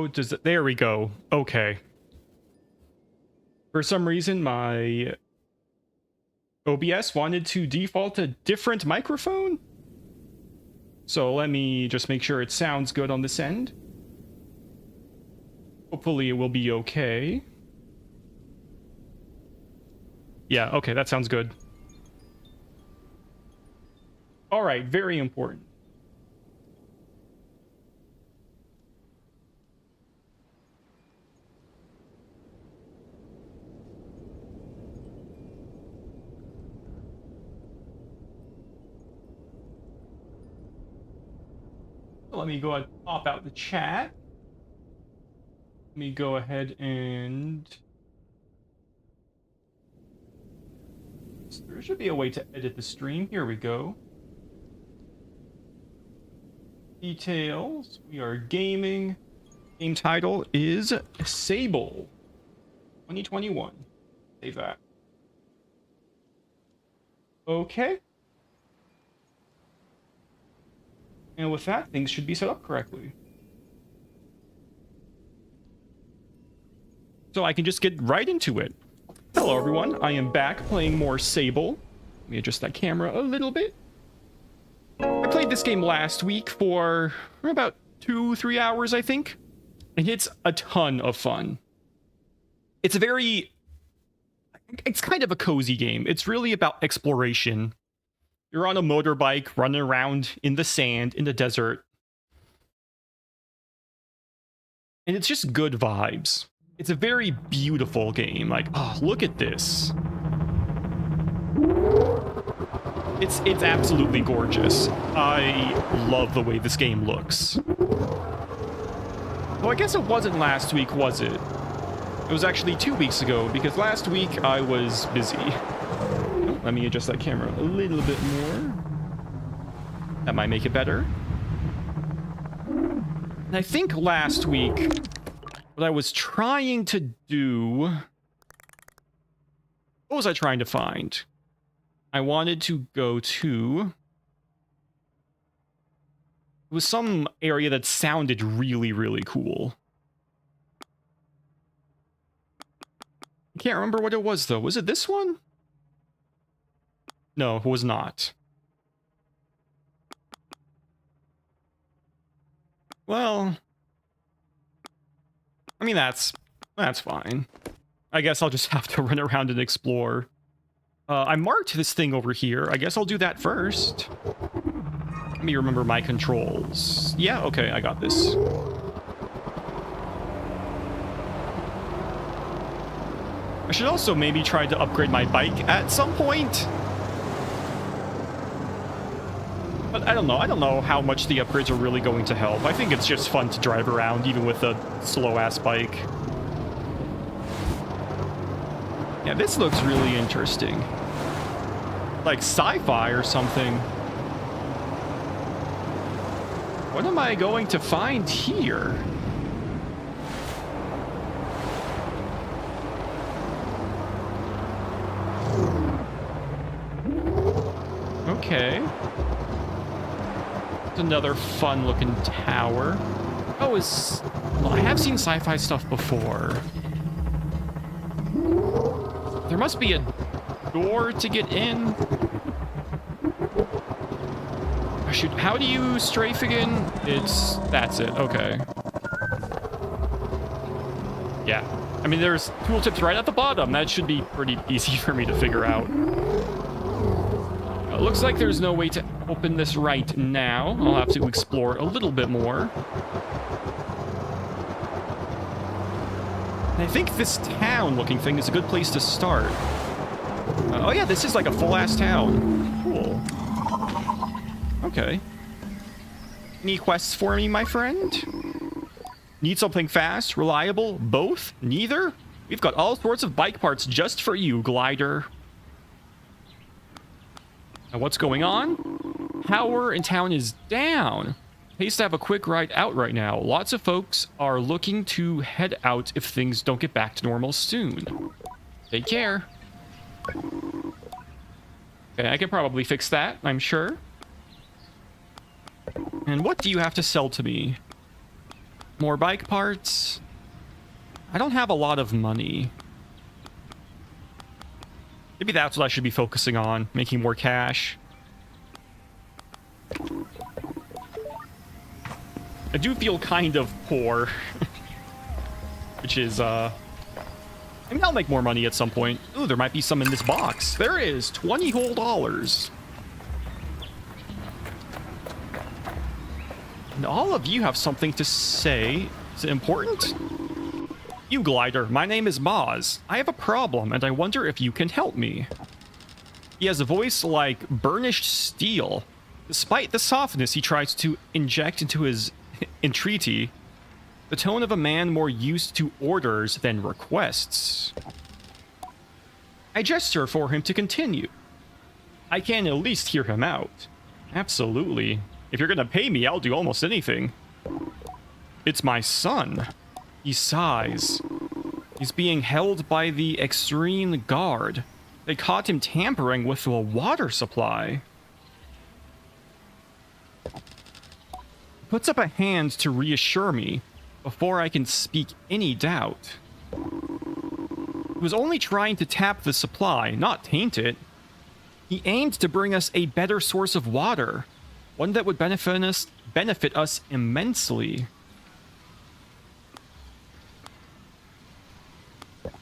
Oh, does it? There we go. Okay. For some reason, my OBS wanted to default a different microphone. So let me just make sure it sounds good on this end. Hopefully it will be okay. Yeah, okay, that sounds good. All right, very important. Let me go ahead and pop out the chat. Let me go ahead and... There should be a way to edit the stream. Here we go. Details. We are gaming. Game title is Sable 2021. Save that. Okay. And with that, things should be set up correctly. So I can just get right into it. Hello everyone, I am back playing more Sable. Let me adjust that camera a little bit. I played this game last week for about 2-3 hours, I think. And it's a ton of fun. It's kind of a cozy game. It's really about exploration. You're on a motorbike, running around in the sand, in the desert. And it's just good vibes. It's a very beautiful game. Like, oh, look at this. It's absolutely gorgeous. I love the way this game looks. Oh, I guess it wasn't last week, was it? It was actually 2 weeks ago, because last week I was busy. Oh, let me adjust that camera a little bit more. That might make it better. And I think last week, what I was trying to do... What was I trying to find? I wanted to go to... It was some area that sounded really, really cool. I can't remember what it was, though. Was it this one? No, it was not. Well... I mean, that's fine. I guess I'll just have to run around and explore. I marked this thing over here. I guess I'll do that first. Let me remember my controls. Yeah, okay, I got this. I should also maybe try to upgrade my bike at some point. But I don't know. I don't know how much the upgrades are really going to help. I think it's just fun to drive around, even with a slow-ass bike. Yeah, this looks really interesting. Like sci-fi or something. What am I going to find here? Okay. It's another fun-looking tower. Oh, well, I have seen sci-fi stuff before. There must be a door to get in. Oh, shoot, how do you strafe again? That's it, okay. Yeah, I mean, there's tooltips right at the bottom. That should be pretty easy for me to figure out. It looks like there's no way to open this right now. I'll have to explore a little bit more. And I think this town-looking thing is a good place to start. Oh yeah, this is like a full-ass town. Cool. Okay. Any quests for me, my friend? Need something fast, reliable, both, neither? We've got all sorts of bike parts just for you, glider. Now, what's going on? Power in town is down. Pays to have a quick ride out right now. Lots of folks are looking to head out if things don't get back to normal soon. Take care. Okay, I can probably fix that, I'm sure. And what do you have to sell to me? More bike parts. I don't have a lot of money. Maybe that's what I should be focusing on, making more cash. I do feel kind of poor. Which is, I mean, I'll make more money at some point. Ooh, there might be some in this box. There is, $20 whole. And all of you have something to say. Is it important? You, Glider, my name is Moz. I have a problem, and I wonder if you can help me. He has a voice like burnished steel. Despite the softness he tries to inject into his entreaty, the tone of a man more used to orders than requests. I gesture for him to continue. I can at least hear him out. Absolutely. If you're gonna pay me, I'll do almost anything. It's my son. He sighs. He's being held by the Extreme Guard. They caught him tampering with a water supply. Puts up a hand to reassure me before I can speak any doubt. He was only trying to tap the supply, not taint it. He aimed to bring us a better source of water, one that would benefit us immensely.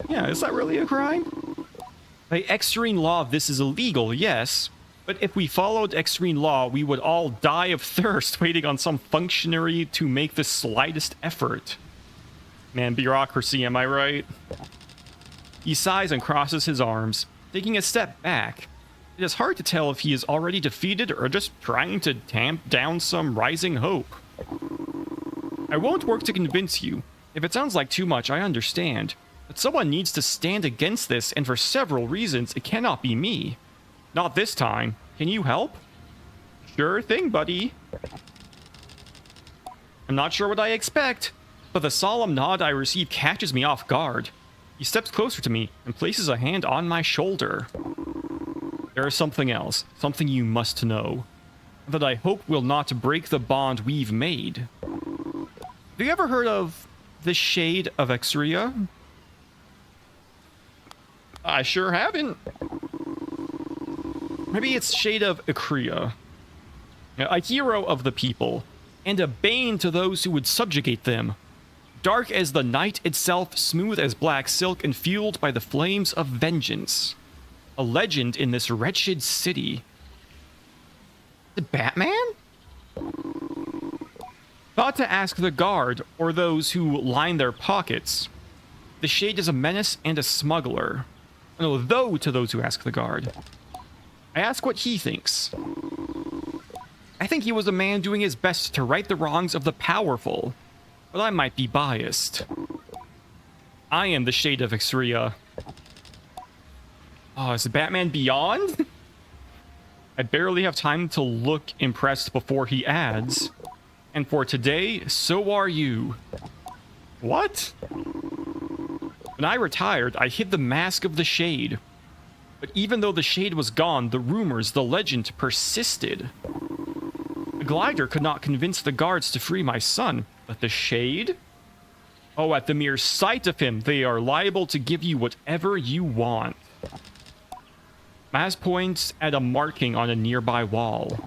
Yeah, is that really a crime? By extreme law, this is illegal, yes. But if we followed extreme law, we would all die of thirst waiting on some functionary to make the slightest effort. Man, bureaucracy, am I right? He sighs and crosses his arms, taking a step back. It is hard to tell if he is already defeated or just trying to tamp down some rising hope. I won't work to convince you. If it sounds like too much, I understand. But someone needs to stand against this, and for several reasons, it cannot be me. Not this time. Can you help? Sure thing, buddy. I'm not sure what I expect, but the solemn nod I receive catches me off guard. He steps closer to me and places a hand on my shoulder. There is something else, something you must know, that I hope will not break the bond we've made. Have you ever heard of the Shade of Exria? I sure haven't. Maybe it's Shade of Icria. A hero of the people, and a bane to those who would subjugate them. Dark as the night itself, smooth as black silk, and fueled by the flames of vengeance. A legend in this wretched city. The Batman? Thought to ask the guard, or those who line their pockets. The Shade is a menace and a smuggler. No, though to those who ask the guard. I ask what he thinks. I think he was a man doing his best to right the wrongs of the powerful, but I might be biased. I am the Shade of Exria. Oh, is the Batman Beyond? I barely have time to look impressed before he adds. And for today, so are you. What? When I retired, I hid the mask of the Shade. But even though the Shade was gone, the rumors, the legend persisted. The Glider could not convince the guards to free my son, but the Shade? Oh, at the mere sight of him, they are liable to give you whatever you want. Maz points at a marking on a nearby wall.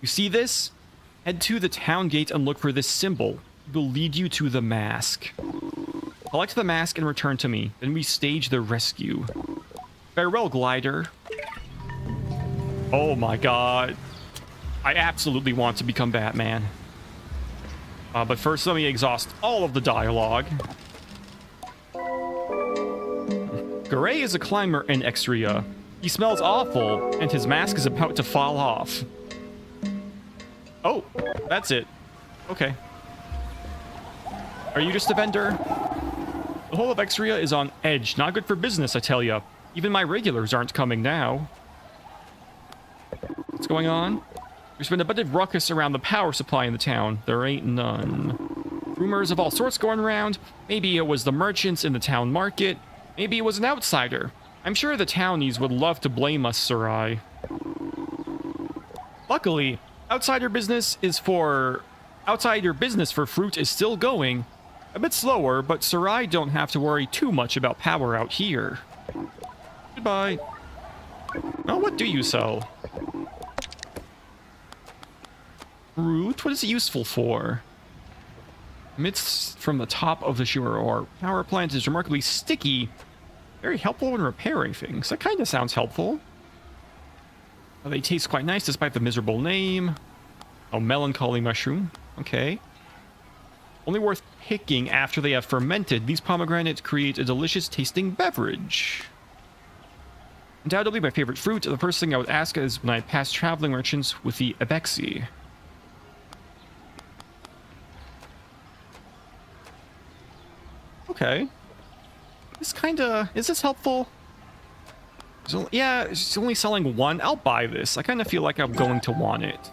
You see this? Head to the town gate and look for this symbol. It will lead you to the mask. Collect the mask and return to me. Then we stage the rescue. Farewell, Glider. Oh my god. I absolutely want to become Batman. But first, let me exhaust all of the dialogue. Garay is a climber in Exria. He smells awful, and his mask is about to fall off. Oh, that's it. Okay. Are you just a vendor? The whole of Exria is on edge. Not good for business, I tell ya. Even my regulars aren't coming now. What's going on? There's been a bit of ruckus around the power supply in the town. There ain't none. Rumors of all sorts going around. Maybe it was the merchants in the town market. Maybe it was an outsider. I'm sure the townies would love to blame us, Sarai. Luckily, outsider business is for Outside your business for fruit is still going. A bit slower, but Sarai don't have to worry too much about power out here. Goodbye. Oh, what do you sell? Fruit? What is it useful for? Emits from the top of the sugar ore. Power plant is remarkably sticky. Very helpful when repairing things. That kind of sounds helpful. They taste quite nice despite the miserable name. Oh, melancholy mushroom. Okay. Only worth picking after they have fermented. These pomegranates create a delicious tasting beverage. Undoubtedly my favorite fruit. The first thing I would ask is when I pass traveling merchants with the Ebexi. Okay. This kinda... Is this helpful? So, yeah, it's only selling one. I'll buy this. I kind of feel like I'm going to want it.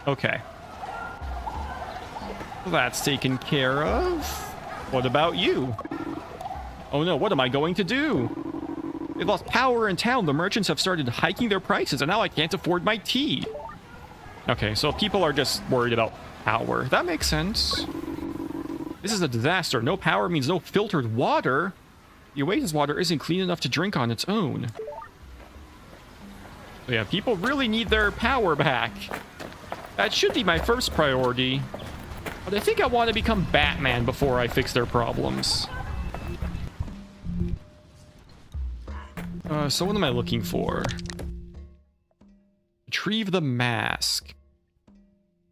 Okay. That's taken care of. What about you? Oh no, what am I going to do? They've lost power in town. The merchants have started hiking their prices, and now I can't afford my tea. Okay, so people are just worried about power. That makes sense. This is a disaster. No power means no filtered water. The Oasis water isn't clean enough to drink on its own. So yeah, people really need their power back. That should be my first priority. But I think I want to become Batman before I fix their problems. So what am I looking for? Retrieve the mask.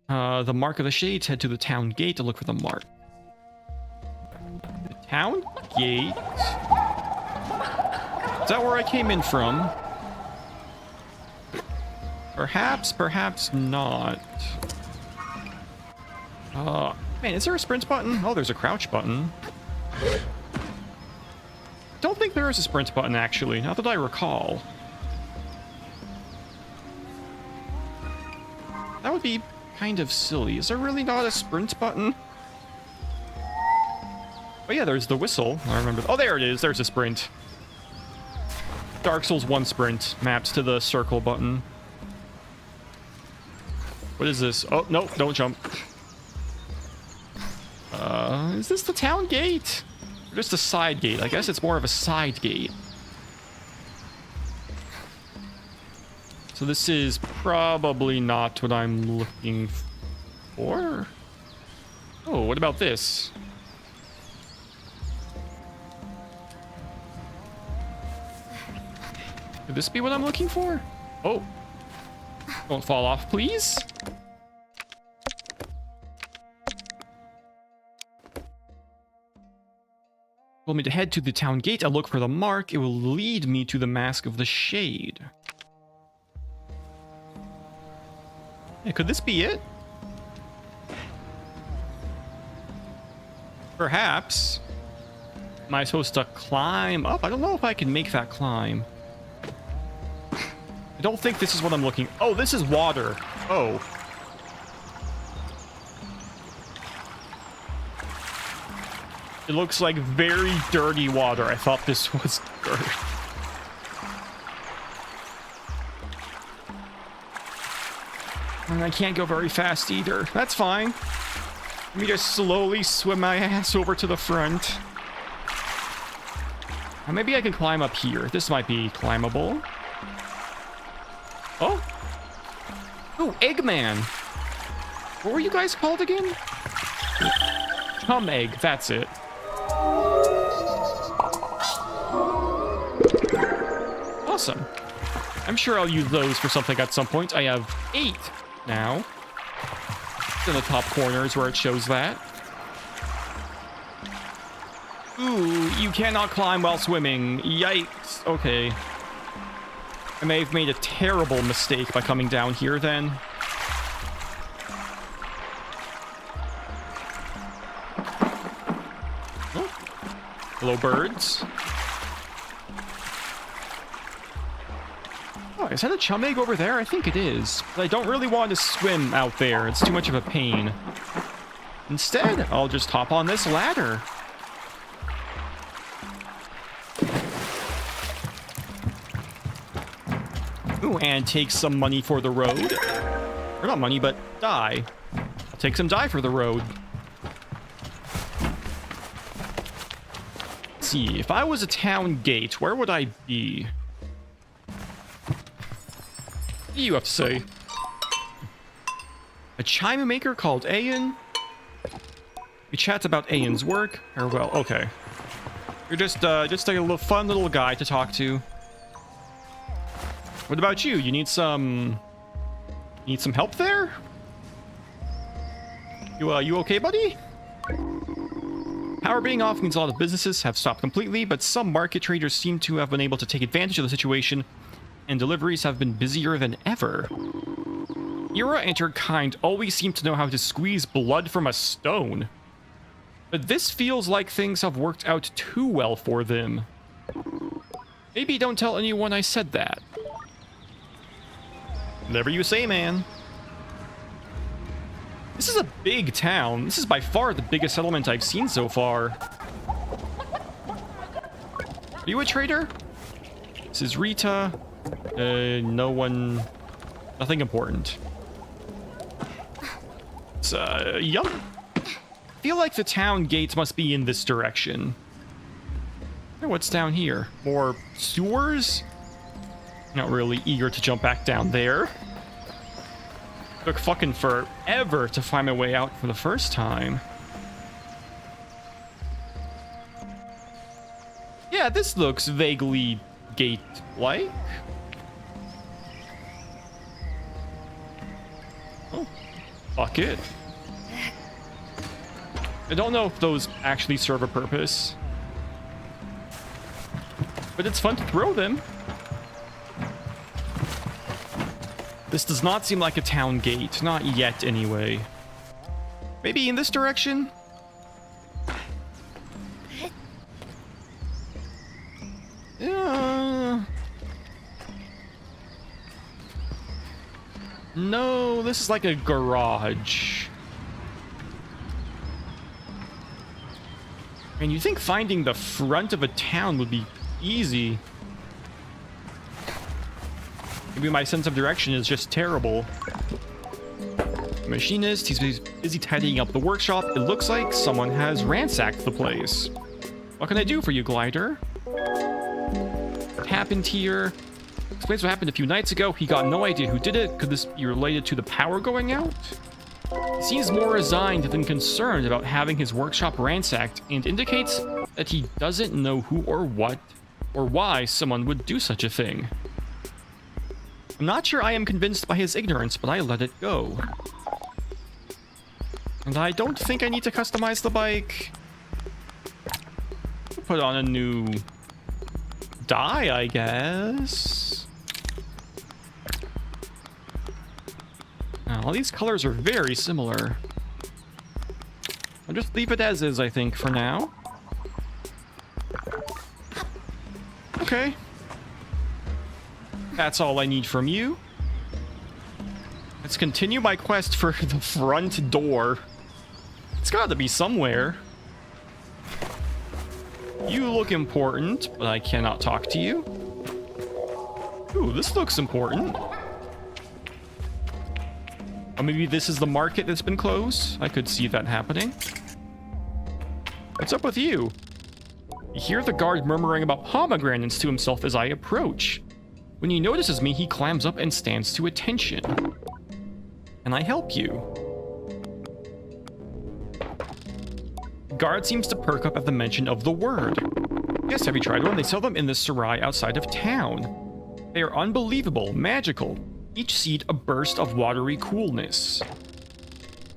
The mark of the shades. Head to the town gate to look for the mark. The town gate? Is that where I came in from? Perhaps, perhaps not. Man, is there a sprint button? Oh, there's a crouch button. Don't think there is a sprint button, actually, not that I recall. That would be kind of silly. Is there really not a sprint button? Oh yeah, there's the whistle. I remember. Oh, there it is. There's a sprint. Dark Souls 1 sprint maps to the circle button. What is this? Oh, no, don't jump. Is this the town gate? Or just a side gate? I guess it's more of a side gate. So this is probably not what I'm looking for. Oh, what about this? Could this be what I'm looking for? Oh. Don't fall off, please. Told me to head to the town gate. I'll look for the mark. It will lead me to the Mask of the Shade. Yeah, could this be it? Perhaps. Am I supposed to climb up? I don't know if I can make that climb. I don't think this is what I'm looking... Oh, this is water. Oh. It looks like very dirty water. I thought this was dirt. And I can't go very fast either. That's fine. Let me just slowly swim my ass over to the front. Or maybe I can climb up here. This might be climbable. Oh. Oh, Eggman. What were you guys called again? Chum egg, that's it. Awesome. I'm sure I'll use those for something at some point. I have 8 now. It's in the top corners where it shows that. Ooh, you cannot climb while swimming. Yikes. Okay. I may have made a terrible mistake by coming down here then. Oh. Hello, birds. Oh, is that a chum egg over there? I think it is. But I don't really want to swim out there. It's too much of a pain. Instead, I'll just hop on this ladder. Ooh, and take some money for the road. Or not money, but dye. I'll take some dye for the road. Let's see, if I was a town gate, where would I be? What do you have to say? A chime maker called Ayan? We chat about Ayan's work. Farewell. Okay. You're just a little fun little guy to talk to. What about you? You need some help there? You okay, buddy? Power being off means a lot of businesses have stopped completely, but some market traders seem to have been able to take advantage of the situation, and deliveries have been busier than ever. Era and her kind always seem to know how to squeeze blood from a stone. But this feels like things have worked out too well for them. Maybe don't tell anyone I said that. Whatever you say, man. This is a big town. This is by far the biggest settlement I've seen so far. Are you a trader? This is Rita. No one... Nothing important. It's, yup. I feel like the town gates must be in this direction. Oh, what's down here? More sewers? Not really eager to jump back down there. Took fucking forever to find my way out for the first time. Yeah, this looks vaguely gate-like. Oh, fuck it. I don't know if those actually serve a purpose. But it's fun to throw them. This does not seem like a town gate. Not yet, anyway. Maybe in this direction? No, this is like a garage. And you think finding the front of a town would be easy. Maybe my sense of direction is just terrible. Machinist, he's busy tidying up the workshop. It looks like someone has ransacked the place. What can I do for you, Glider? What happened here? Explains what happened a few nights ago. He got no idea who did it. Could this be related to the power going out? He seems more resigned than concerned about having his workshop ransacked, and indicates that he doesn't know who or what or why someone would do such a thing. I'm not sure I am convinced by his ignorance, but I let it go. And I don't think I need to customize the bike. Put on a new dye, I guess. Now, all these colors are very similar. I'll just leave it as is, I think, for now. Okay. That's all I need from you. Let's continue my quest for the front door. It's got to be somewhere. You look important, but I cannot talk to you. Ooh, this looks important. Or maybe this is the market that's been closed. I could see that happening. What's up with you? You hear the guard murmuring about pomegranates to himself as I approach. When he notices me, he clams up and stands to attention. Can I help you? The guard seems to perk up at the mention of the word. Yes, have you tried one? They sell them in the Sarai outside of town. They are unbelievable, magical. Each seed a burst of watery coolness.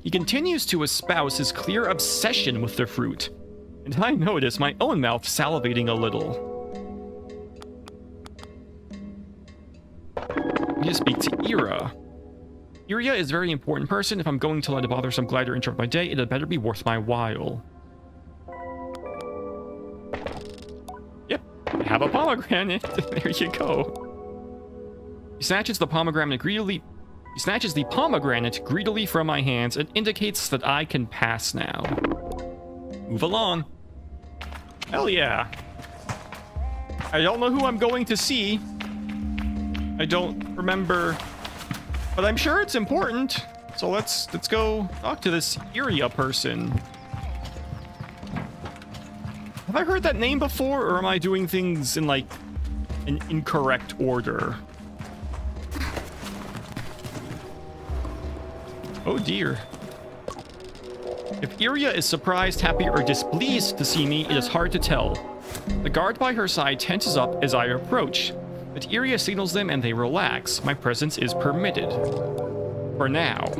He continues to espouse his clear obsession with the fruit, and I notice my own mouth salivating a little. I need to speak to Ira. Iria is a very important person. If I'm going to let a bothersome glider interrupt my day, it had better be worth my while. Yep, I have a pomegranate. There you go. He snatches the pomegranate greedily. He snatches the pomegranate greedily from my hands and indicates that I can pass now. Move along. Hell yeah. I don't know who I'm going to see. I don't remember But I'm sure it's important. So let's go talk to this Iria person. Have I heard that name before, or am I doing things in like an incorrect order? Oh dear. If Iria is surprised, happy, or displeased to see me, it is hard to tell. The guard by her side tenses up as I approach, but Iria signals them and they relax. My presence is permitted. For now.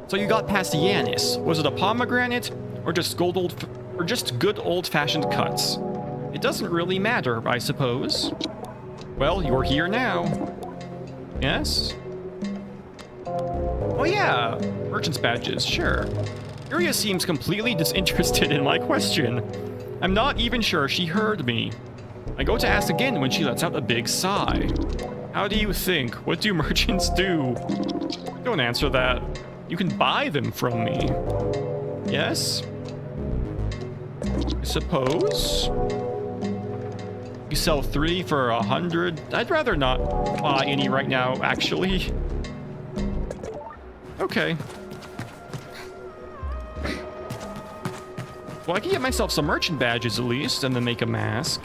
So you got past Yanis. Was it a pomegranate, or just good old-fashioned cuts? It doesn't really matter, I suppose. Well, you're here now. Yes? Oh yeah, merchant's badges, sure. Iria seems completely disinterested in my question. I'm not even sure she heard me. I go to ask again when she lets out a big sigh. How do you think? What do merchants do? Don't answer that. You can buy them from me. Yes? I suppose? You sell 3 for 100? I'd rather not buy any right now, actually. Okay. Well, I can get myself some merchant badges at least, and then make a mask.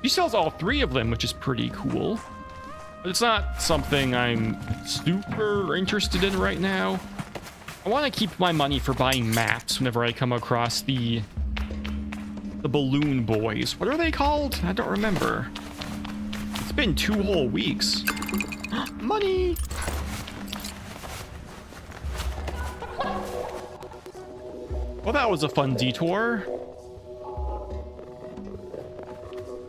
She sells all 3 of them, which is pretty cool. But it's not something I'm super interested in right now. I want to keep my money for buying maps whenever I come across the balloon boys. What are they called? I don't remember. It's been 2 whole weeks. Money! Well, that was a fun detour.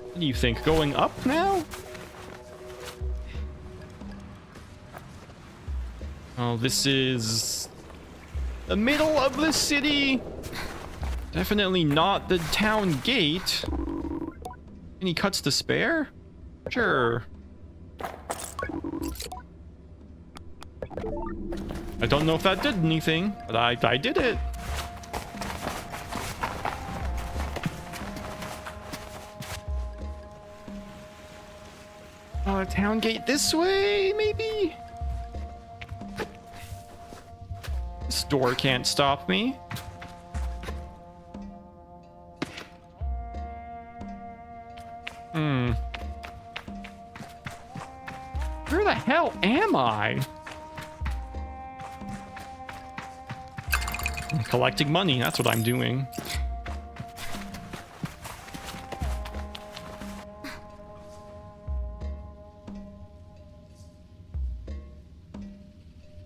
What do you think? Going up now? Oh, this is the middle of the city. Definitely not the town gate. Any cuts to spare? Sure. I don't know if that did anything, but I did it. Town gate this way, maybe? This door can't stop me. Where the hell am I? I'm collecting money, that's what I'm doing.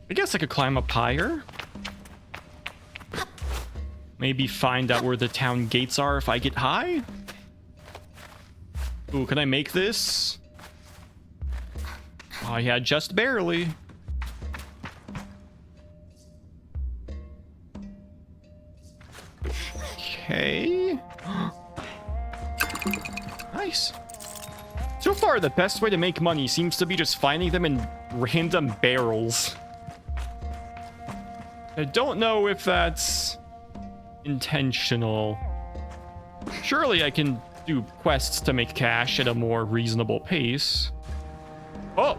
I guess I could climb up higher. Maybe find out where the town gates are if I get high. Ooh, can I make this? Oh yeah, just barely. Okay. Nice. So far, the best way to make money seems to be just finding them in random barrels. I don't know if that's intentional. Surely I can do quests to make cash at a more reasonable pace. Oh!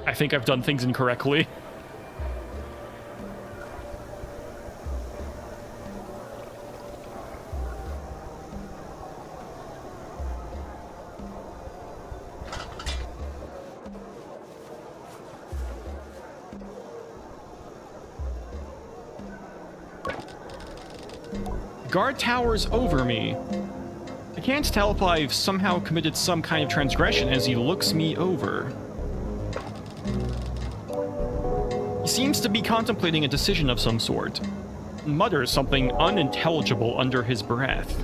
I think I've done things incorrectly. Guard towers over me. I can't tell if I've somehow committed some kind of transgression as he looks me over. He seems to be contemplating a decision of some sort. Mutters something unintelligible under his breath.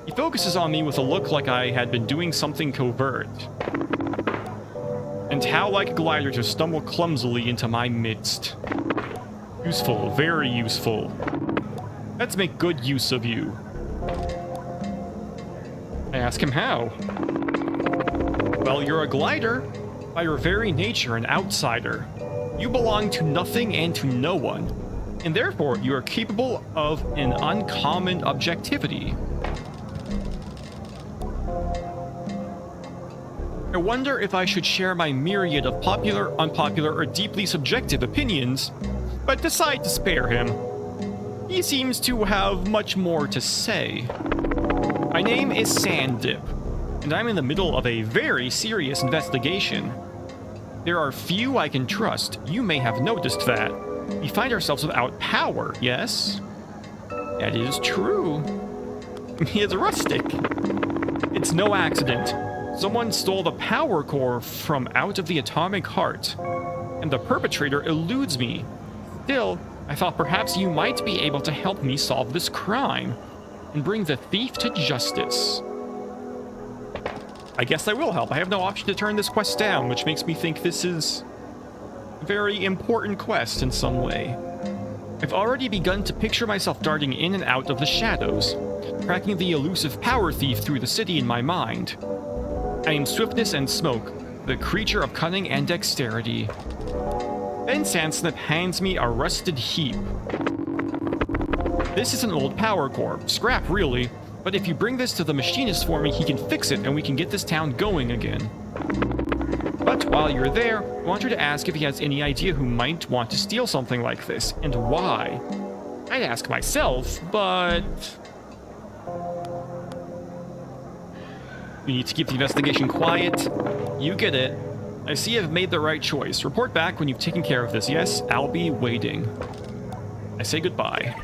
He focuses on me with a look like I had been doing something covert. And how like a glider to stumble clumsily into my midst. Useful, very useful. Let's make good use of you. I ask him how. Well, you're a glider. By your very nature, an outsider. You belong to nothing and to no one. and therefore you are capable of an uncommon objectivity. I wonder if I should share my myriad of popular, unpopular, or deeply subjective opinions, but decide to spare him. He seems to have much more to say. My name is Sanddip, and I'm in the middle of a very serious investigation. There are few I can trust. You may have noticed that. We find ourselves without power, yes? That is true. He is a rustic. It's no accident. Someone stole the power core from out of the atomic heart, and the perpetrator eludes me. Still, I thought perhaps you might be able to help me solve this crime and bring the thief to justice. I guess I will help. I have no option to turn this quest down, which makes me think this is a very important quest in some way. I've already begun to picture myself darting in and out of the shadows, tracking the elusive power thief through the city in my mind. I am Swiftness and Smoke, the creature of cunning and dexterity. Then Sandsnip hands me a rusted heap. This is an old power core, scrap really, but if you bring this to the machinist for me, he can fix it and we can get this town going again. But while you're there, I wanted to ask if he has any idea who might want to steal something like this, and why. I'd ask myself, but... We need to keep the investigation quiet. You get it. I see I've made the right choice. Report back when you've taken care of this. Yes, I'll be waiting. I say goodbye.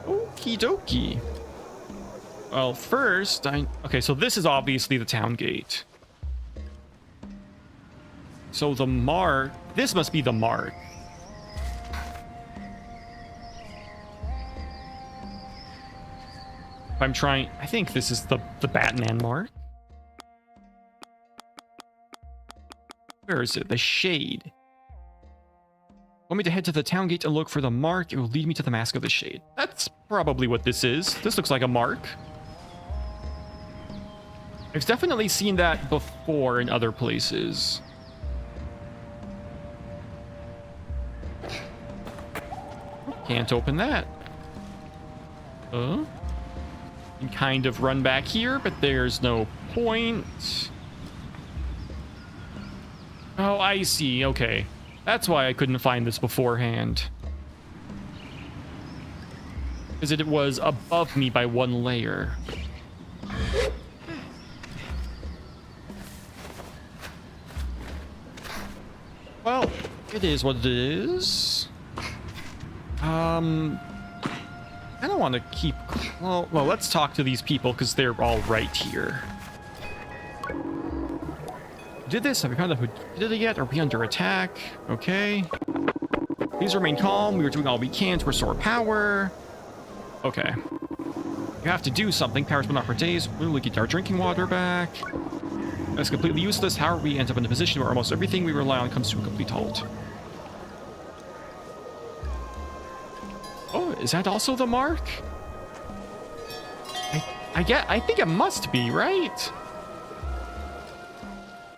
Okie dokie. Well, first, okay, so this is obviously the town gate. So the mark... This must be the mark. I'm trying... I think this is the Batman mark. Where is it? The Shade. Want me to head to the town gate and look for the mark? It will lead me to the Mask of the Shade. That's probably what this is. This looks like a mark. I've definitely seen that before in other places. Can't open that. You can kind of run back here, but there's no point. Oh, I see. Okay. That's why I couldn't find this beforehand. Because it was above me by one layer. Well, it is what it is. I don't want to keep... Well, let's talk to these people because they're all right here. Did this? Have we found out who did it yet? Are we under attack? Okay. Please remain calm. We are doing all we can to restore power. Okay. You have to do something. Power's been off for days. We'll get our drinking water back. That's completely useless. How are we end up in a position where almost everything we rely on comes to a complete halt? Oh, is that also the mark? I think it must be, right?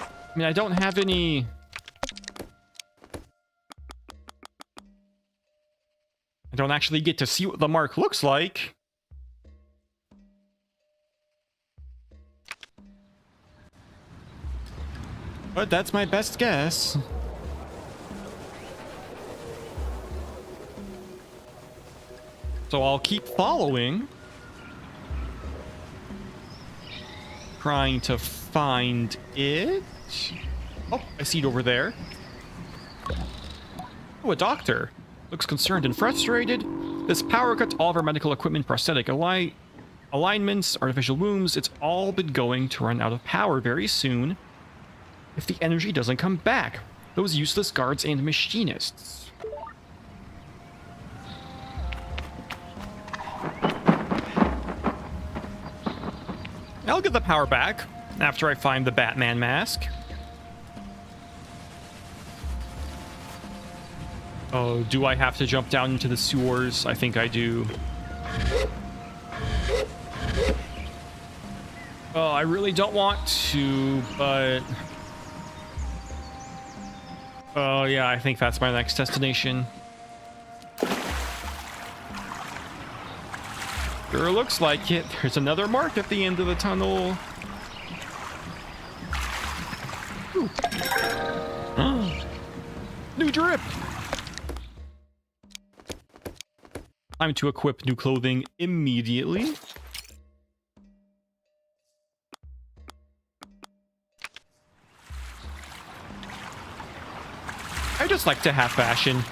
I mean, I don't have any... I don't actually get to see what the mark looks like. But that's my best guess. So I'll keep following. Trying to find it. Oh, I see it over there. Oh, a doctor. Looks concerned and frustrated. This power cuts all of our medical equipment, prosthetic alignments, artificial wombs. It's all been going to run out of power very soon if the energy doesn't come back. Those useless guards and machinists. I'll get the power back after I find the Batman mask. Oh, do I have to jump down into the sewers? I think I do. Oh, I really don't want to, but... Oh, yeah, I think that's my next destination. Sure looks like it. There's another mark at the end of the tunnel. New drip! Time to equip new clothing immediately. I just like to have fashion.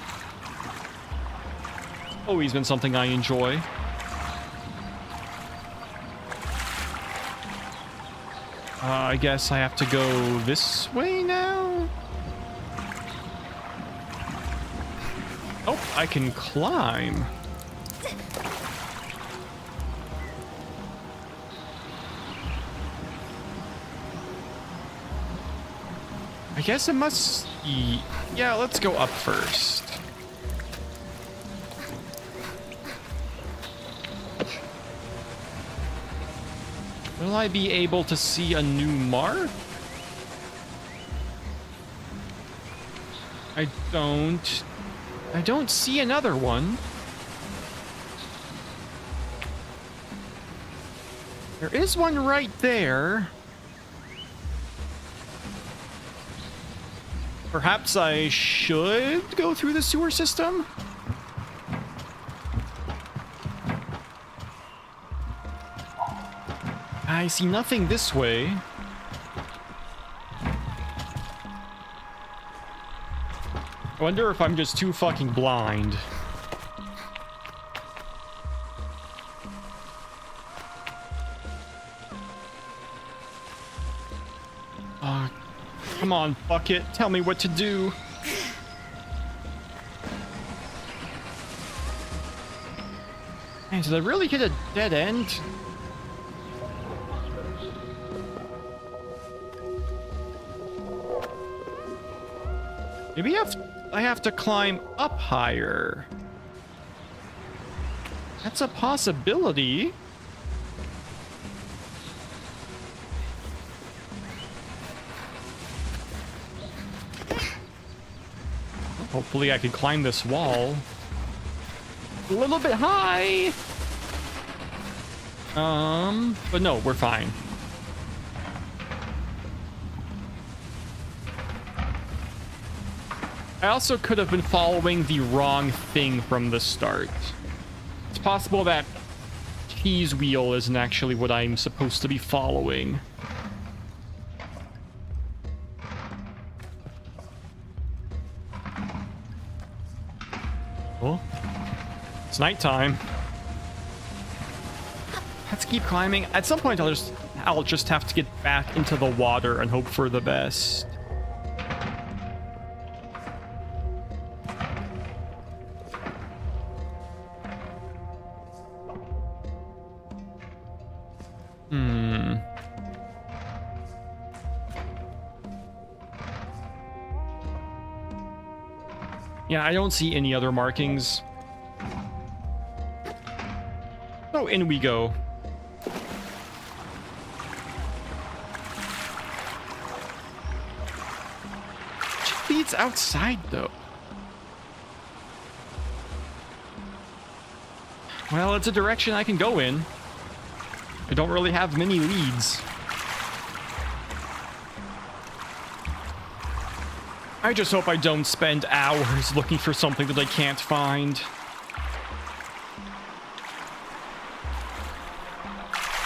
Always been something I enjoy. I guess I have to go this way now? Oh, I can climb. I guess it must... Yeah, let's go up first. Will I be able to see a new mark? I don't see another one. There is one right there. Perhaps I should go through the sewer system? I see nothing this way. I wonder if I'm just too fucking blind. Come on, bucket. Tell me what to do. Man, did I really hit a dead end? Maybe I have to climb up higher. That's a possibility. Hopefully I can climb this wall. A little bit high. But no, we're fine. I also could have been following the wrong thing from the start. It's possible that cheese wheel isn't actually what I'm supposed to be following. Oh, it's nighttime. Let's keep climbing. At some point, I'll just have to get back into the water and hope for the best. Yeah, I don't see any other markings. Oh, in we go. Which leads outside, though? Well, it's a direction I can go in. I don't really have many leads. I just hope I don't spend hours looking for something that I can't find.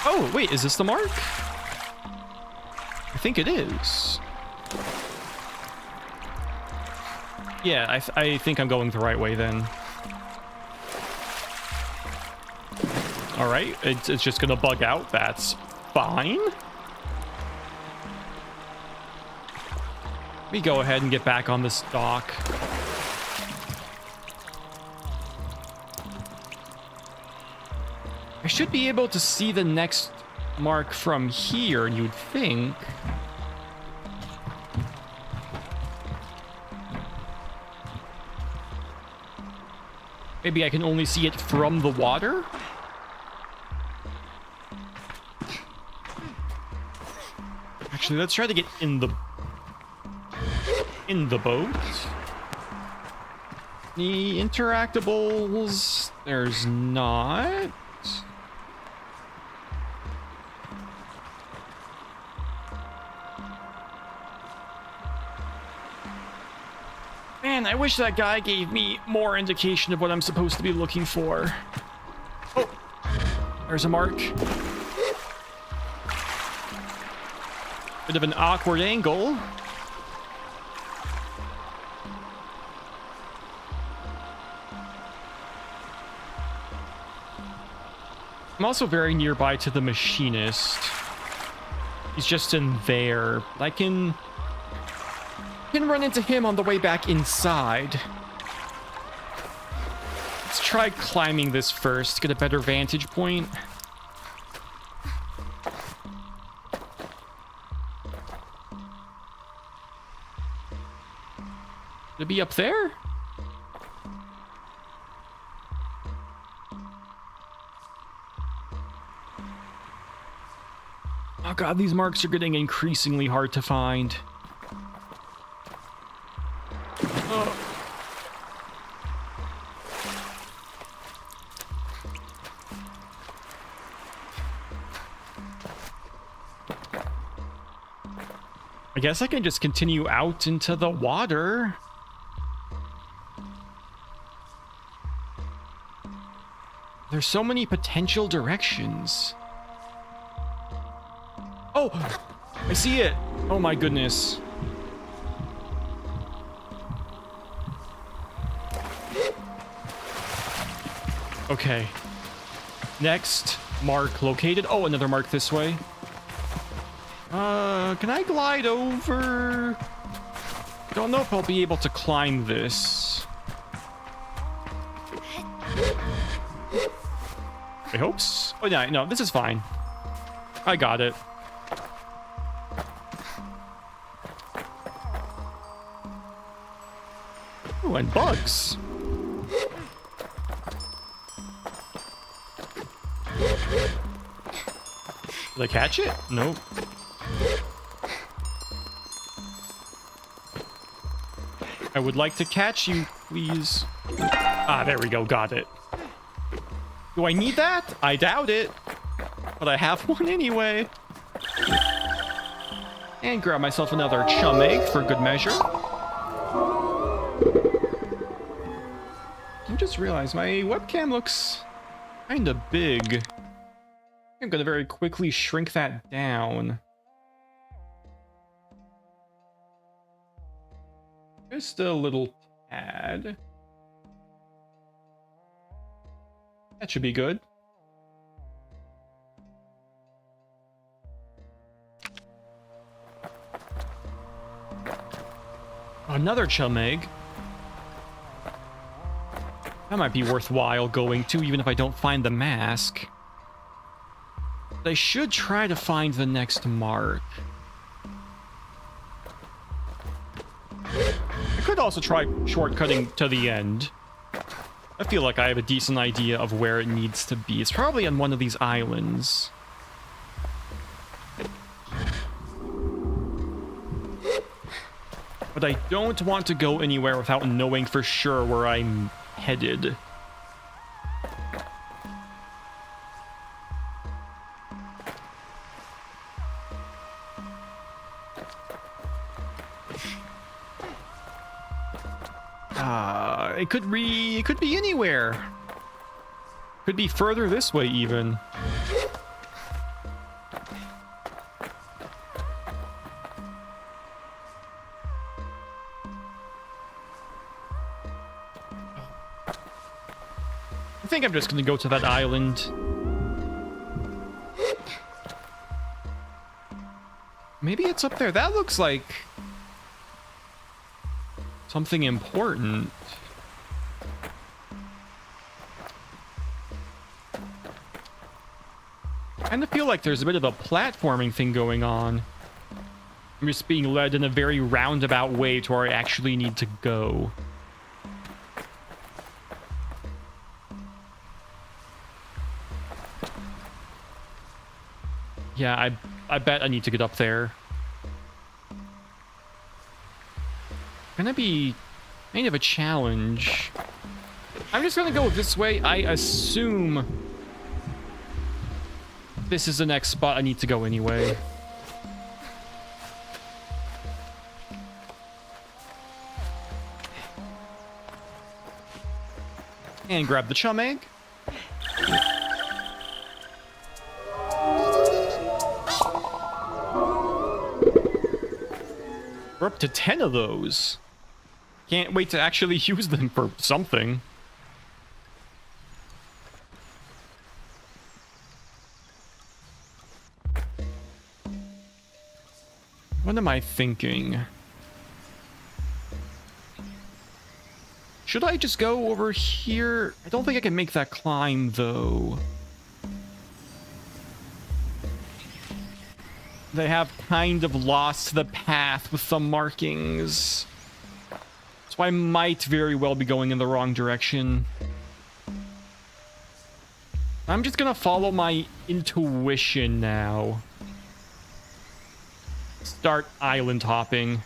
Oh, wait, is this the mark? I think it is. Yeah, I think I'm going the right way then. All right, it's just gonna bug out. That's fine. Let me go ahead and get back on this dock. I should be able to see the next mark from here, you'd think. Maybe I can only see it from the water? Actually, let's try to get in the... in the boat. The interactables, there's not. Man, I wish that guy gave me more indication of what I'm supposed to be looking for. Oh, there's a mark. Bit of an awkward angle. I'm also very nearby to the machinist. He's just in there. I can run into him on the way back inside. Let's try climbing this first, get a better vantage point. Could it be up there? Oh god, these marks are getting increasingly hard to find. Oh. I guess I can just continue out into the water. There's so many potential directions. Oh, I see it. Oh my goodness. Okay. Next mark located. Oh, another mark this way. Can I glide over? Don't know if I'll be able to climb this. I hope so. Oh, no, this is fine. I got it. Ooh, and bugs. Did I catch it? Nope. I would like to catch you, please. Ah, there we go. Got it. Do I need that? I doubt it. But I have one anyway. And grab myself another chum egg for good measure. I just realized my webcam looks kind of big. I'm gonna very quickly shrink that down. Just a little tad. That should be good. Another chum egg. That might be worthwhile going to, even if I don't find the mask. But I should try to find the next mark. I could also try shortcutting to the end. I feel like I have a decent idea of where it needs to be. It's probably on one of these islands. But I don't want to go anywhere without knowing for sure where I'm headed. It could be anywhere. Could be further this way even. I think I'm just gonna go to that island. Maybe it's up there. That looks like something important. I kind of feel like there's a bit of a platforming thing going on. I'm just being led in a very roundabout way to where I actually need to go. Yeah, I bet I need to get up there. gonna be kind of a challenge. I'm just gonna go this way. I assume this is the next spot I need to go anyway. And grab the chum egg. We're up to 10 of those. Can't wait to actually use them for something. What am I thinking? Should I just go over here? I don't think I can make that climb, though. They have kind of lost the path with some markings. So I might very well be going in the wrong direction. I'm just gonna follow my intuition now. Start island hopping.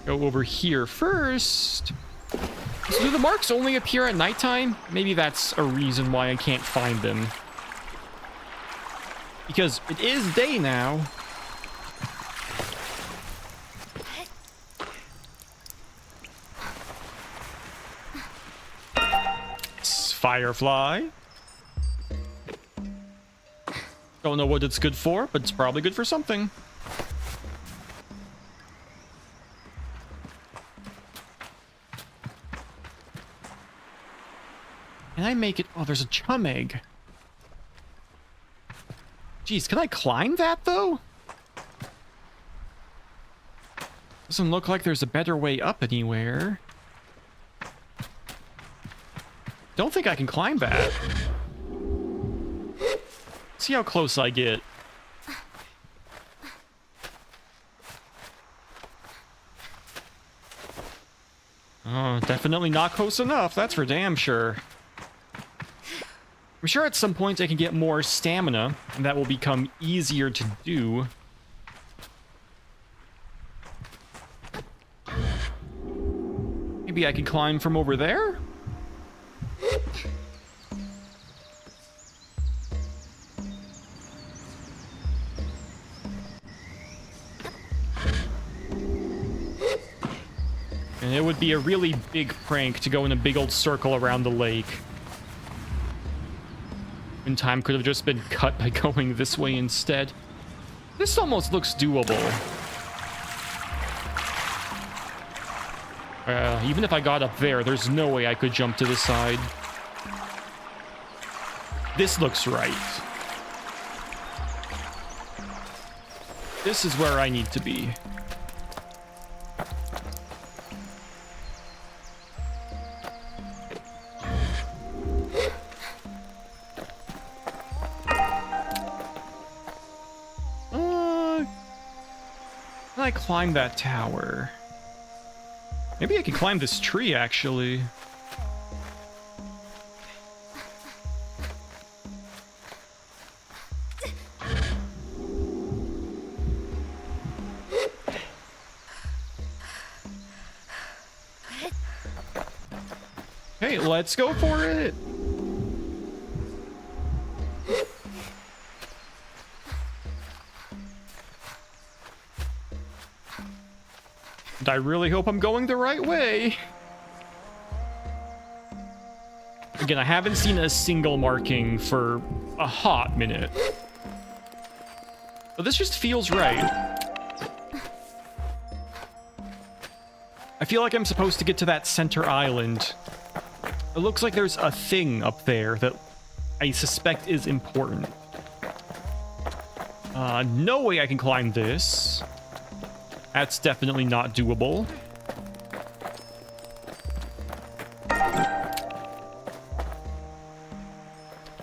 Go over here first. So do the marks only appear at nighttime? Maybe that's a reason why I can't find them. Because it is day now. Firefly. Don't know what it's good for, but it's probably good for something. Can I make it? Oh, there's a chum egg. Jeez, can I climb that, though? Doesn't look like there's a better way up anywhere. Don't think I can climb that. See how close I get. Oh, definitely not close enough. That's for damn sure. I'm sure at some point I can get more stamina, and that will become easier to do. Maybe I could climb from over there? And it would be a really big prank to go in a big old circle around the lake. And time could have just been cut by going this way instead. This almost looks doable. Even if I got up there, there's no way I could jump to the side. This looks right. This is where I need to be. I climb that tower? Maybe I can climb this tree, actually. Hey, let's go for it. I really hope I'm going the right way. Again, I haven't seen a single marking for a hot minute. But this just feels right. I feel like I'm supposed to get to that center island. It looks like there's a thing up there that I suspect is important. No way I can climb this. That's definitely not doable.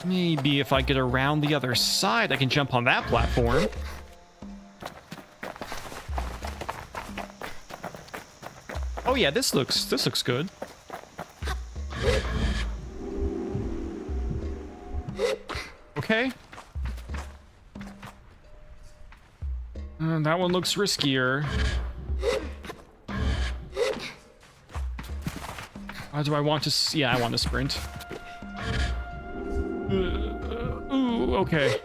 Maybe if I get around the other side, I can jump on that platform. Oh yeah, this looks good. Okay. That one looks riskier. Do I want to... Yeah, I want to sprint. Ooh, okay.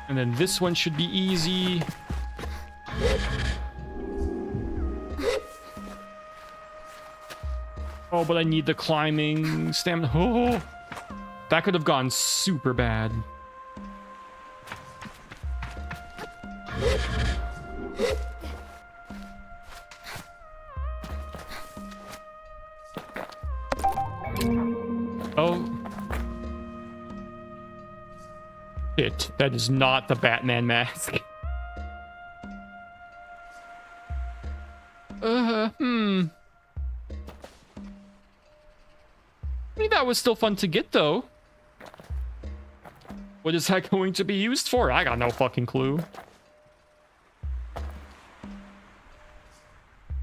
And then this one should be easy. Oh, but I need the climbing stamina. Oh, that could have gone super bad. Oh. Shit, that is not the Batman mask. I mean, that was still fun to get, though. What is that going to be used for? I got no fucking clue.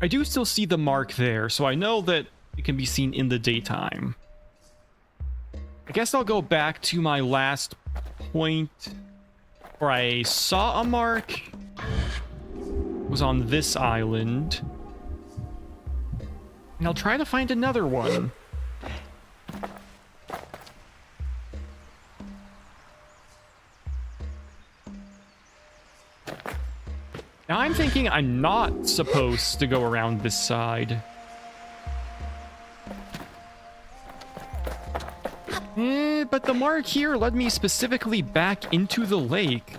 I do still see the mark there, so I know that it can be seen in the daytime. I guess I'll go back to my last point where I saw a mark. It was on this island. And I'll try to find another one. Now I'm thinking I'm not supposed to go around this side. But the mark here led me specifically back into the lake.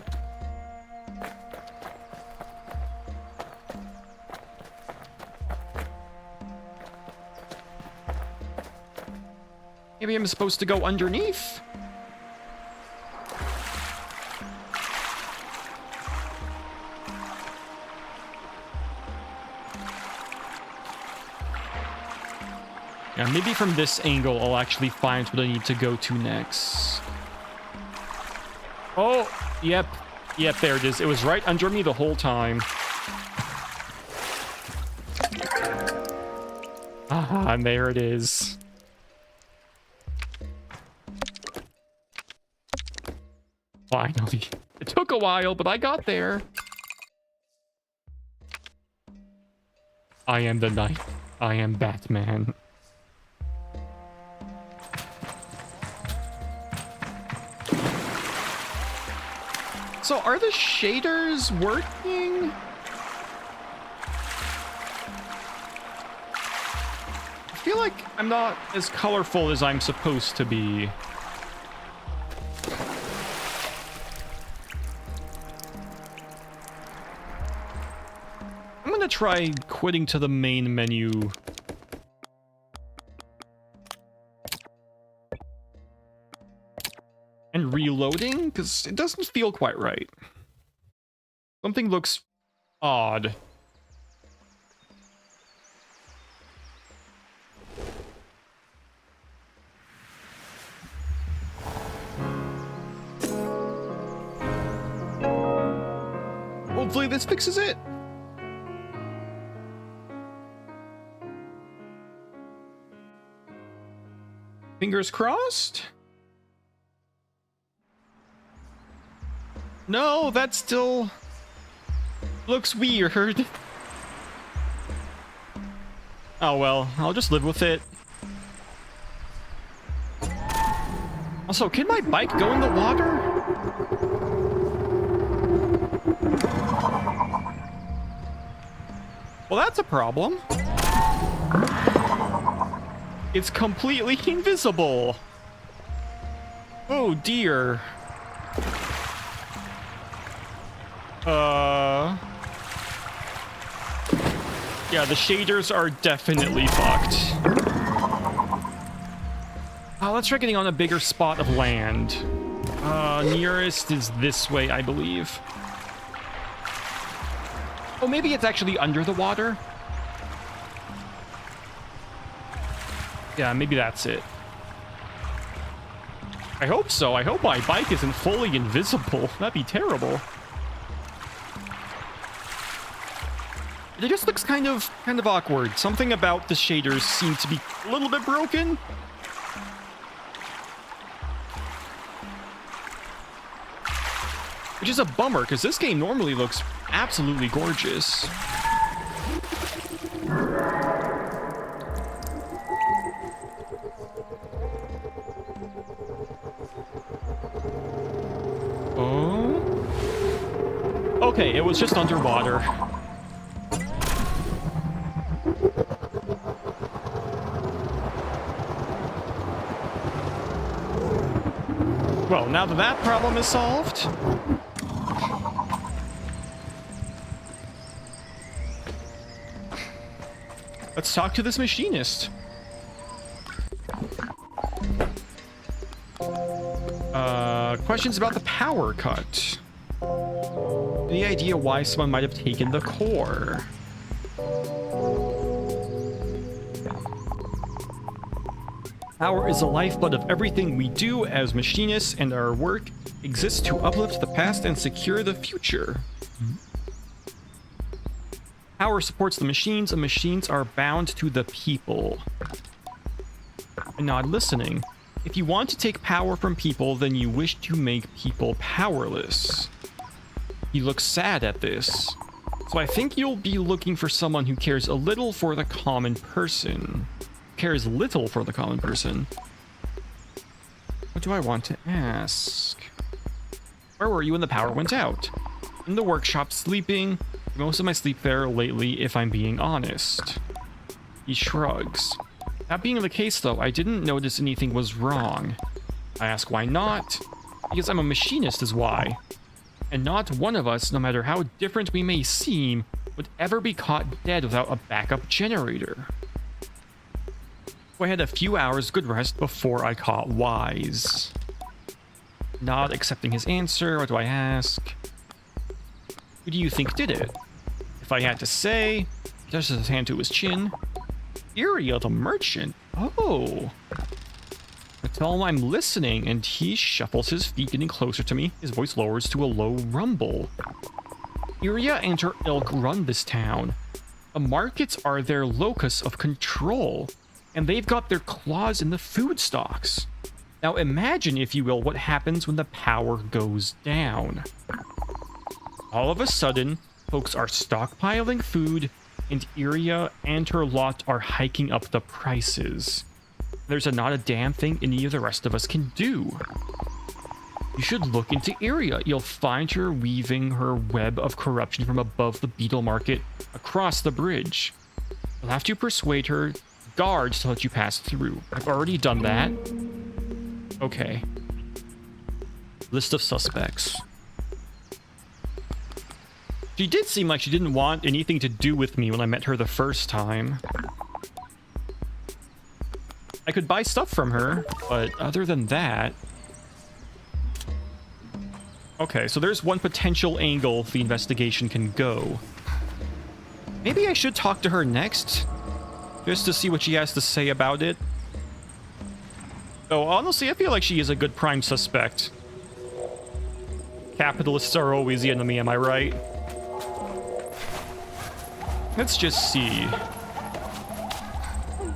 Maybe I'm supposed to go underneath? Yeah, maybe from this angle, I'll actually find what I need to go to next. Oh, yep. Yep, there it is. It was right under me the whole time. Ah, and there it is. Finally. It took a while, but I got there. I am the knight. I am Batman. So are the shaders working? I feel like I'm not as colorful as I'm supposed to be. I'm gonna try quitting to the main menu. And reloading, because it doesn't feel quite right. Something looks odd. Hopefully this fixes it. Fingers crossed. No, that still looks weird. Oh well, I'll just live with it. Also, can my bike go in the water? Well, that's a problem. It's completely invisible. Oh dear. Yeah, the shaders are definitely fucked. Let's try getting on a bigger spot of land. Nearest is this way, I believe. Oh, maybe it's actually under the water. Yeah, maybe that's it. I hope so. I hope my bike isn't fully invisible. That'd be terrible. It just looks kind of awkward. Something about the shaders seem to be a little bit broken. Which is a bummer, because this game normally looks absolutely gorgeous. Oh? Okay, it was just underwater. Well, now that that problem is solved... let's talk to this machinist. Questions about the power cut. Any idea why someone might have taken the core? Power is the lifeblood of everything we do as machinists, and our work exists to uplift the past and secure the future. Power supports the machines, and machines are bound to the people. I'm not listening. If you want to take power from people, then you wish to make people powerless. He looks sad at this. So I think you'll be looking for someone who cares a little for the common person. Cares little for the common person. What do I want to ask? Where were you when the power went out? In the workshop, sleeping. Most of my sleep there lately, if I'm being honest. He shrugs. That being the case, though, I didn't notice anything was wrong. I ask why not? Because I'm a machinist is why. And not one of us, no matter how different we may seem, would ever be caught dead without a backup generator. So I had a few hours good rest before I caught Wise. Not accepting his answer, what do I ask? Who do you think did it? If I had to say, he touches his hand to his chin. Iria the merchant. Oh. I tell him I'm listening, and he shuffles his feet, getting closer to me. His voice lowers to a low rumble. Iria and her ilk run this town. The markets are their locus of control, and they've got their claws in the food stocks. Now imagine, if you will, what happens when the power goes down. All of a sudden, folks are stockpiling food, and Iria and her lot are hiking up the prices. There's not a damn thing any of the rest of us can do. You should look into Iria. You'll find her weaving her web of corruption from above the beetle market across the bridge. You'll have to persuade her guards to let you pass through. I've already done that. Okay. List of suspects. She did seem like she didn't want anything to do with me when I met her the first time. I could buy stuff from her, but other than that... Okay, so there's one potential angle the investigation can go. Maybe I should talk to her next, just to see what she has to say about it. Though, honestly, I feel like she is a good prime suspect. Capitalists are always the enemy, am I right? Let's just see.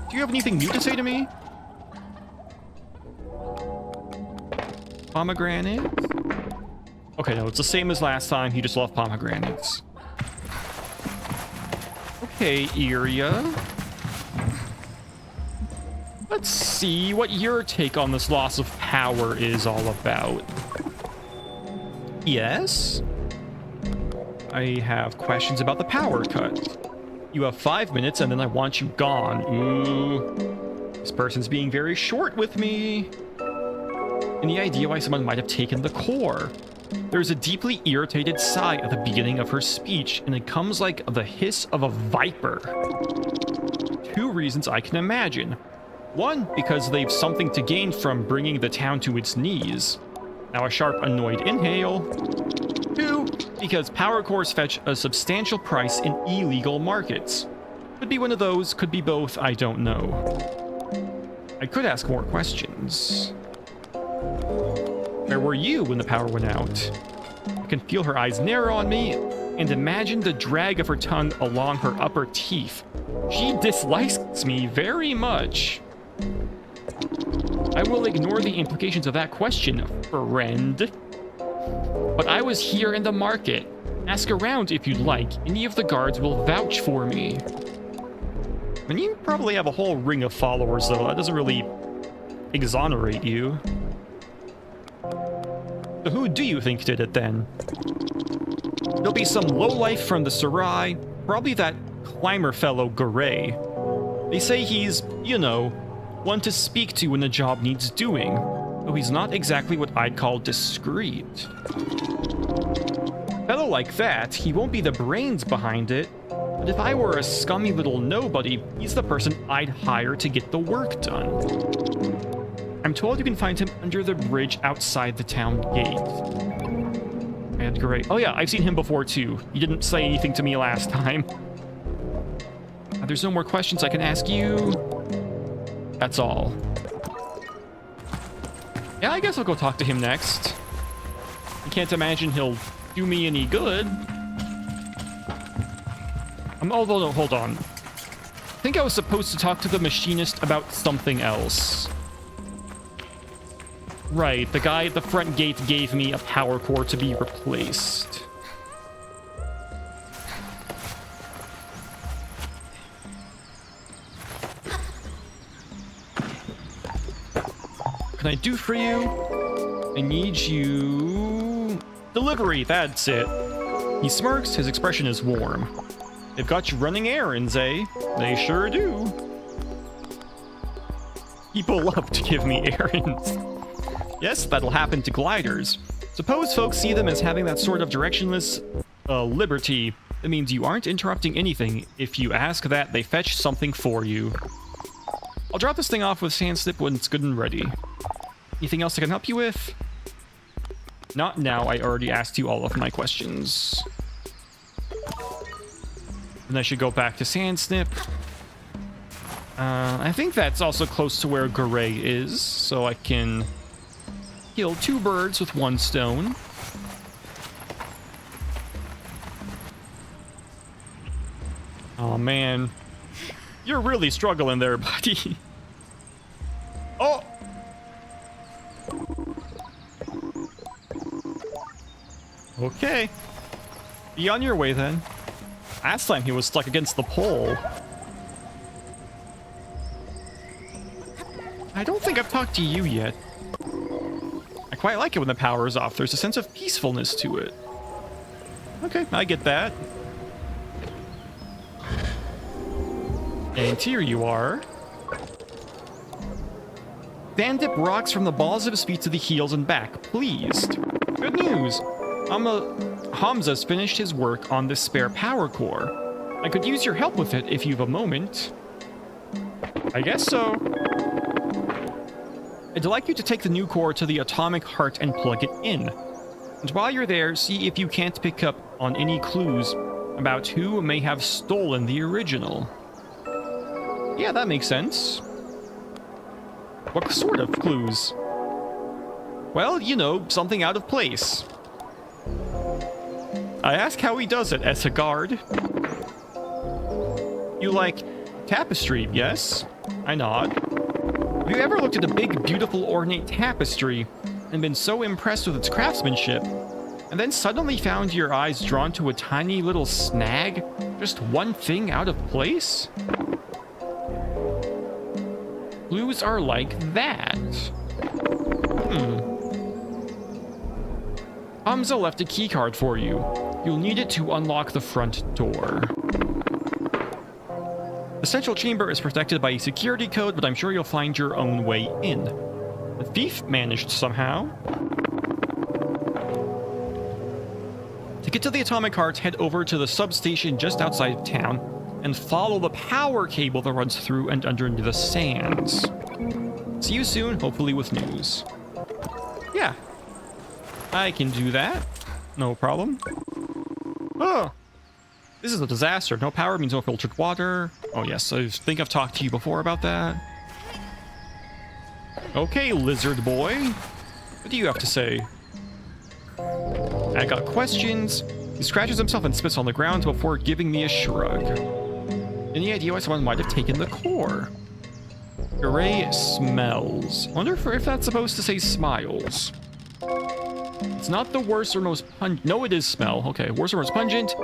Do you have anything new to say to me? Pomegranate? Okay, no, it's the same as last time. He just loved pomegranates. Okay, Iria. Let's see what your take on this loss of power is all about. Yes? I have questions about the power cut. You have 5 minutes and then I want you gone. Ooh. This person's being very short with me. Any idea why someone might have taken the core? There's a deeply irritated sigh at the beginning of her speech, and it comes like the hiss of a viper. 2 reasons I can imagine. 1, because they've something to gain from bringing the town to its knees. Now a sharp, annoyed inhale. 2, because power cores fetch a substantial price in illegal markets. Could be one of those, could be both, I don't know. I could ask more questions. Where were you when the power went out? I can feel her eyes narrow on me, and imagine the drag of her tongue along her upper teeth. She dislikes me very much. I will ignore the implications of that question, friend. But I was here in the market. Ask around if you'd like. Any of the guards will vouch for me. And you probably have a whole ring of followers, though. That doesn't really exonerate you. So who do you think did it, then? There'll be some lowlife from the Sarai. Probably that climber fellow, Garay. They say he's, you know, one to speak to when the job needs doing. Though he's not exactly what I'd call discreet. Fellow like that, he won't be the brains behind it. But if I were a scummy little nobody, he's the person I'd hire to get the work done. I'm told you can find him under the bridge outside the town gate. And great. Oh yeah, I've seen him before too. He didn't say anything to me last time. There's no more questions I can ask you. That's all. Yeah, I guess I'll go talk to him next. I can't imagine he'll do me any good. Although, no, hold on. I think I was supposed to talk to the machinist about something else. Right, the guy at the front gate gave me a power core to be replaced. What can I do for you? I need you... Delivery, that's it. He smirks, his expression is warm. They've got you running errands, eh? They sure do. People love to give me errands. Yes, that'll happen to gliders. Suppose folks see them as having that sort of directionless liberty. It means you aren't interrupting anything. If you ask that, they fetch something for you. I'll drop this thing off with Sandsnip when it's good and ready. Anything else I can help you with? Not now, I already asked you all of my questions. And I should go back to Sandsnip. I think that's also close to where Garay is, so I can kill 2 birds with 1 stone. Oh man, you're really struggling there, buddy. Oh! Okay. Be on your way then. Last time he was stuck against the pole. I don't think I've talked to you yet. I quite like it when the power is off. There's a sense of peacefulness to it. Okay, I get that. And here you are. Bandit rocks from the balls of his feet to the heels and back, pleased. Good news. Hamza's finished his work on this spare power core. I could use your help with it if you've a moment. I guess so. I'd like you to take the new core to the atomic heart and plug it in. And while you're there, see if you can't pick up on any clues about who may have stolen the original. Yeah, that makes sense. What sort of clues? Well, you know, something out of place. I ask how he does it as a guard. You like tapestry, yes? I nod. Have you ever looked at a big, beautiful, ornate tapestry and been so impressed with its craftsmanship, and then suddenly found your eyes drawn to a tiny little snag? Just one thing out of place? Clues are like that. Hamza left a keycard for you. You'll need it to unlock the front door. The central chamber is protected by a security code, but I'm sure you'll find your own way in. The thief managed somehow. To get to the atomic heart, head over to the substation just outside of town and follow the power cable that runs through and underneath the sands. See you soon, hopefully with news. Yeah, I can do that. No problem. Oh, this is a disaster. No power means no filtered water. Oh yes, I think I've talked to you before about that. Okay, lizard boy. What do you have to say? I got questions. He scratches himself and spits on the ground before giving me a shrug. Any idea why someone might have taken the core? Garay smells. Wonder if that's supposed to say smiles. It's not the worst or most pungent. No, it is smell. Okay, worst or most pungent.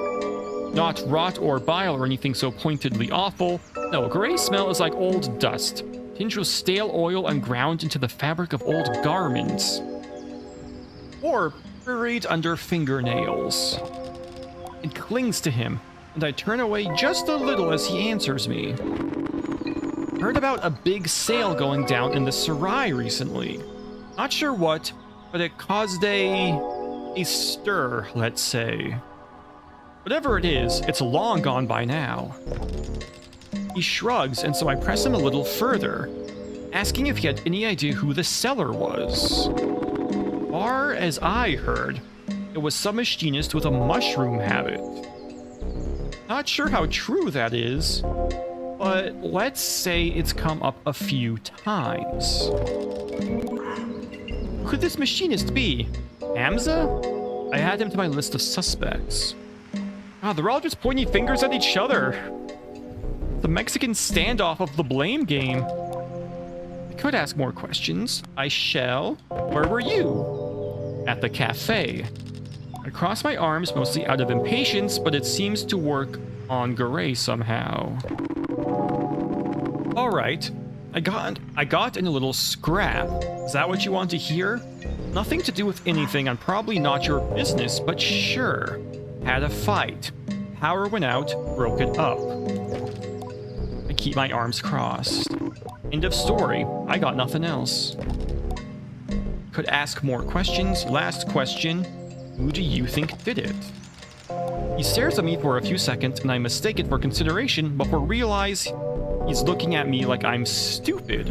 Not rot or bile or anything so pointedly awful. No, gray smell is like old dust, tinged with stale oil and ground into the fabric of old garments. Or buried under fingernails. It clings to him, and I turn away just a little as he answers me. Heard about a big sale going down in the Sarai recently. Not sure what, but it caused a stir, let's say. Whatever it is, it's long gone by now. He shrugs, and so I press him a little further, asking if he had any idea who the seller was. Far as I heard, it was some machinist with a mushroom habit. Not sure how true that is, but let's say it's come up a few times. Who could this machinist be? Hamza? I add him to my list of suspects. God, they're all just pointing fingers at each other. The Mexican standoff of the blame game. I could ask more questions. I shall. Where were you? At the cafe. I cross my arms, mostly out of impatience, but it seems to work on Garay somehow. Alright. I got in a little scrap. Is that what you want to hear? Nothing to do with anything and probably not your business, but sure. Had a fight. Power went out, broke it up. I keep my arms crossed. End of story. I got nothing else. Could ask more questions. Last question. Who do you think did it? He stares at me for a few seconds and I mistake it for consideration before realize he's looking at me like I'm stupid.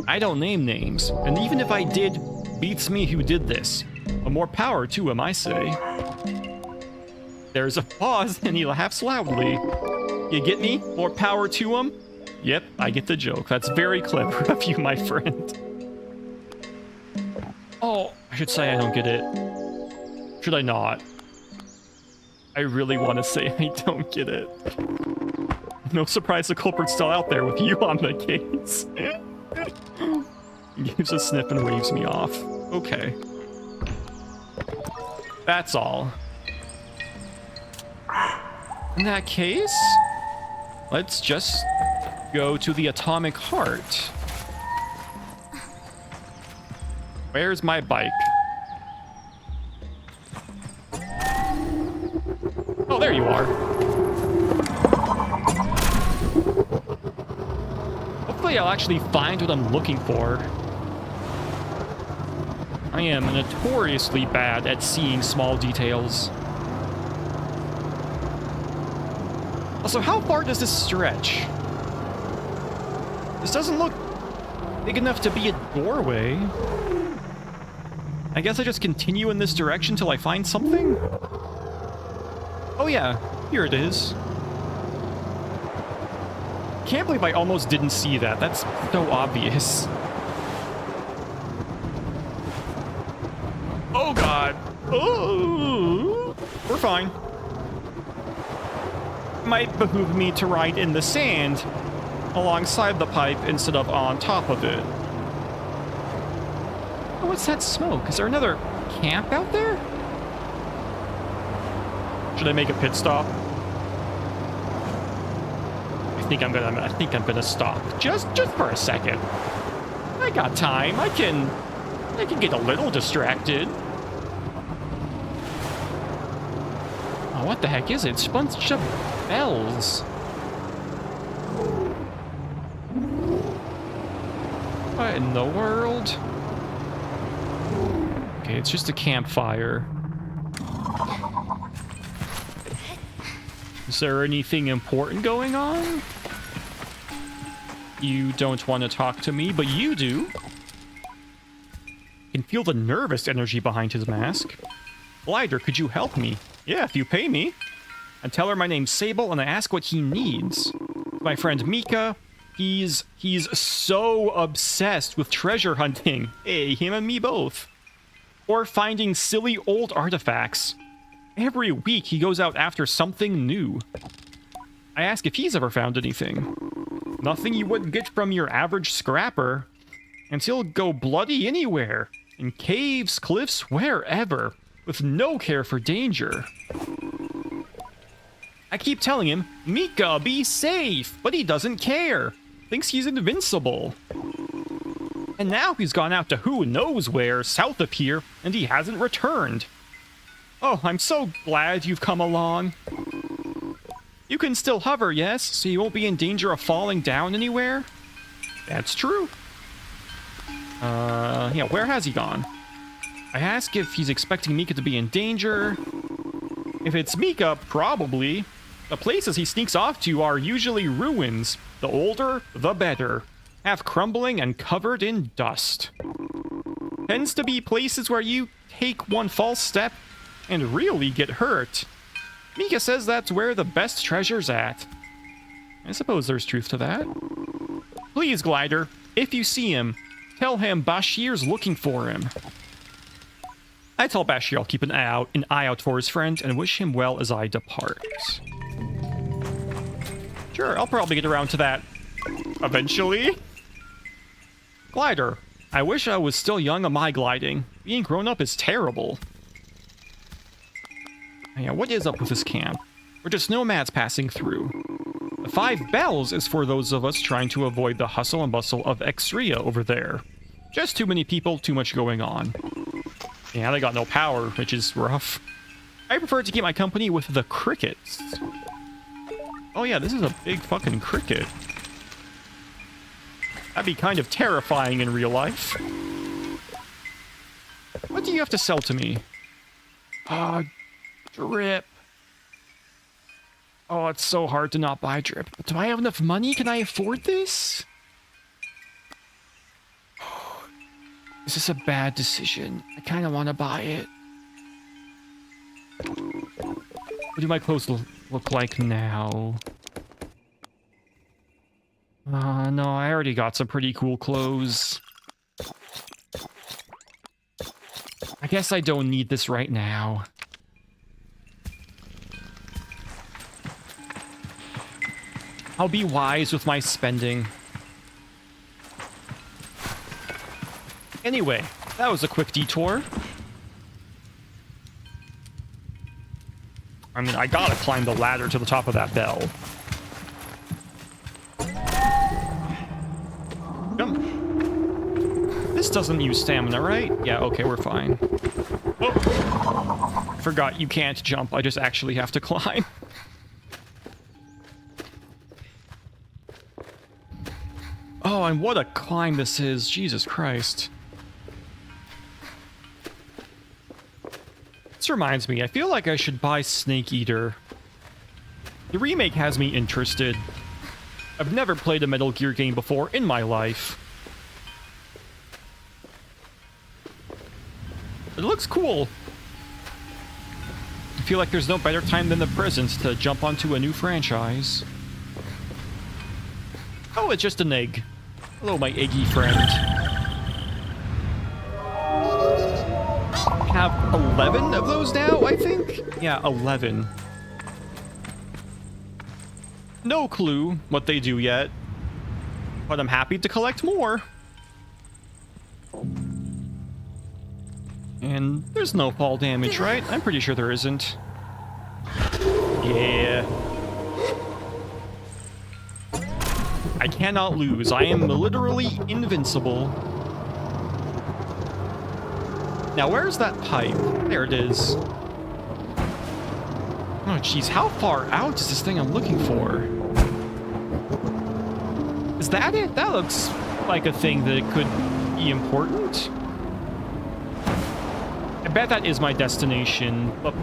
I don't name names, and even if I did, beats me who did this. But more power to him, I say. There's a pause and he laughs loudly. You get me? More power to him? Yep, I get the joke. That's very clever of you, my friend. Oh, I should say I don't get it. Should I not? I really want to say I don't get it. No surprise the culprit's still out there with you on the case. He gives a sniff and waves me off. Okay. That's all. In that case, let's just go to the Atomic Heart. Where's my bike? Oh, there you are. Hopefully I'll actually find what I'm looking for. I am notoriously bad at seeing small details. Also, how far does this stretch? This doesn't look big enough to be a doorway. I guess I just continue in this direction till I find something? Oh yeah, here it is. Can't believe I almost didn't see that. That's so obvious. Oh god. Oh, we're fine. Might behoove me to ride in the sand alongside the pipe instead of on top of it. Oh, what's that smoke? Is there another camp out there? Should I make a pit stop? I think I'm gonna stop just for a second. I got time. I can get a little distracted. Oh, what the heck is it? It's a bunch of bells. What in the world? Okay, it's just a campfire. Is there anything important going on? You don't want to talk to me, but you do. I can feel the nervous energy behind his mask. Glider, could you help me? Yeah, if you pay me. I tell her my name's Sable and I ask what he needs. My friend Mika, he's so obsessed with treasure hunting. Hey, him and me both. Or finding silly old artifacts. Every week he goes out after something new. I ask if he's ever found anything. Nothing you wouldn't get from your average scrapper. And he'll go bloody anywhere. In caves, cliffs, wherever, with no care for danger. I keep telling him, Mika, be safe, but he doesn't care. Thinks he's invincible. And now he's gone out to who knows where, south of here, and he hasn't returned. Oh, I'm so glad you've come along. You can still hover, yes, so you won't be in danger of falling down anywhere? That's true. Yeah, where has he gone? I ask if he's expecting Mika to be in danger. If it's Mika, probably. The places he sneaks off to are usually ruins. The older, the better. Half crumbling and covered in dust. Tends to be places where you take one false step and really get hurt. Mika says that's where the best treasure's at. I suppose there's truth to that. Please, Glider, if you see him, tell him Bashir's looking for him. I tell Bashir I'll keep an eye out for his friend and wish him well as I depart. Sure, I'll probably get around to that eventually. Glider, I wish I was still young on my gliding. Being grown up is terrible. Yeah, what is up with this camp? We're just nomads passing through. The 5 bells is for those of us trying to avoid the hustle and bustle of Exria over there. Just too many people, too much going on. Yeah, they got no power, which is rough. I prefer to keep my company with the crickets. Oh yeah, this is a big fucking cricket. That'd be kind of terrifying in real life. What do you have to sell to me? Drip. Oh, it's so hard to not buy drip. But do I have enough money? Can I afford this? This is a bad decision. I kind of want to buy it. What do my clothes look like now? No, I already got some pretty cool clothes. I guess I don't need this right now. I'll be wise with my spending. Anyway, that was a quick detour. I mean, I gotta climb the ladder to the top of that bell. Come. This doesn't use stamina, right? Yeah, okay, we're fine. Oh! Forgot you can't jump, I just actually have to climb. Oh, and what a climb this is. Jesus Christ. This reminds me, I feel like I should buy Snake Eater. The remake has me interested. I've never played a Metal Gear game before in my life. It looks cool. I feel like there's no better time than the present to jump onto a new franchise. Oh, it's just an egg. Hello, my eggy friend. Have 11 of those now, I think? Yeah, 11. No clue what they do yet, but I'm happy to collect more. And there's no fall damage, right? I'm pretty sure there isn't. Yeah. I cannot lose. I am literally invincible. Now, where's that pipe? There it is. Oh, jeez. How far out is this thing I'm looking for? Is that it? That looks like a thing that could be important. I bet that is my destination. But...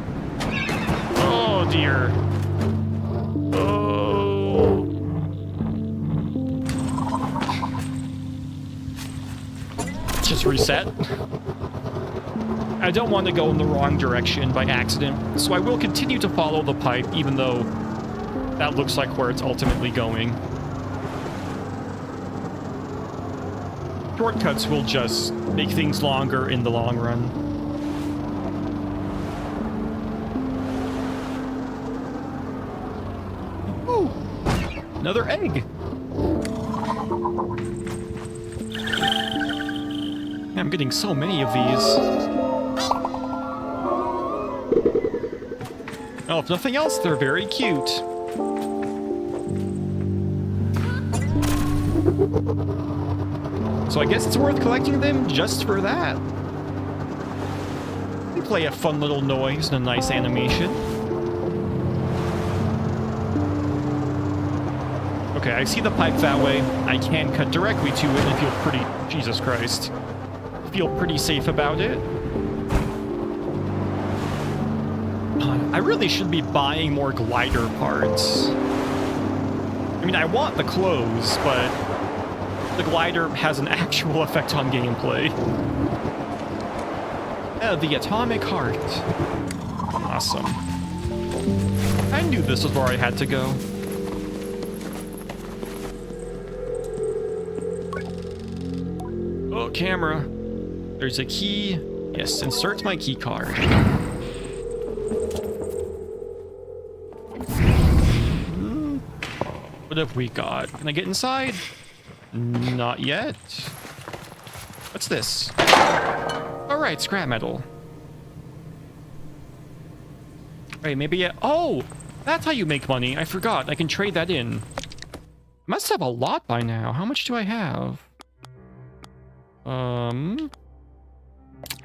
oh, dear. Oh... just reset. I don't want to go in the wrong direction by accident, so I will continue to follow the pipe, even though that looks like where it's ultimately going. Shortcuts will just make things longer in the long run. Ooh, another egg. I'm getting so many of these. Oh, if nothing else, they're very cute. So I guess it's worth collecting them just for that. They play a fun little noise and a nice animation. Okay, I see the pipe that way. I can cut directly to it and feel pretty... Jesus Christ. Feel pretty safe about it. I really should be buying more glider parts. I mean, I want the clothes, but the glider has an actual effect on gameplay. The atomic heart. Awesome. I knew this was where I had to go. Oh, camera. There's a key. Yes, insert my key card. What have we got? Can I get inside? Not yet. What's this? Alright, scrap metal. Wait, maybe oh! That's how you make money. I forgot. I can trade that in. I must have a lot by now. How much do I have?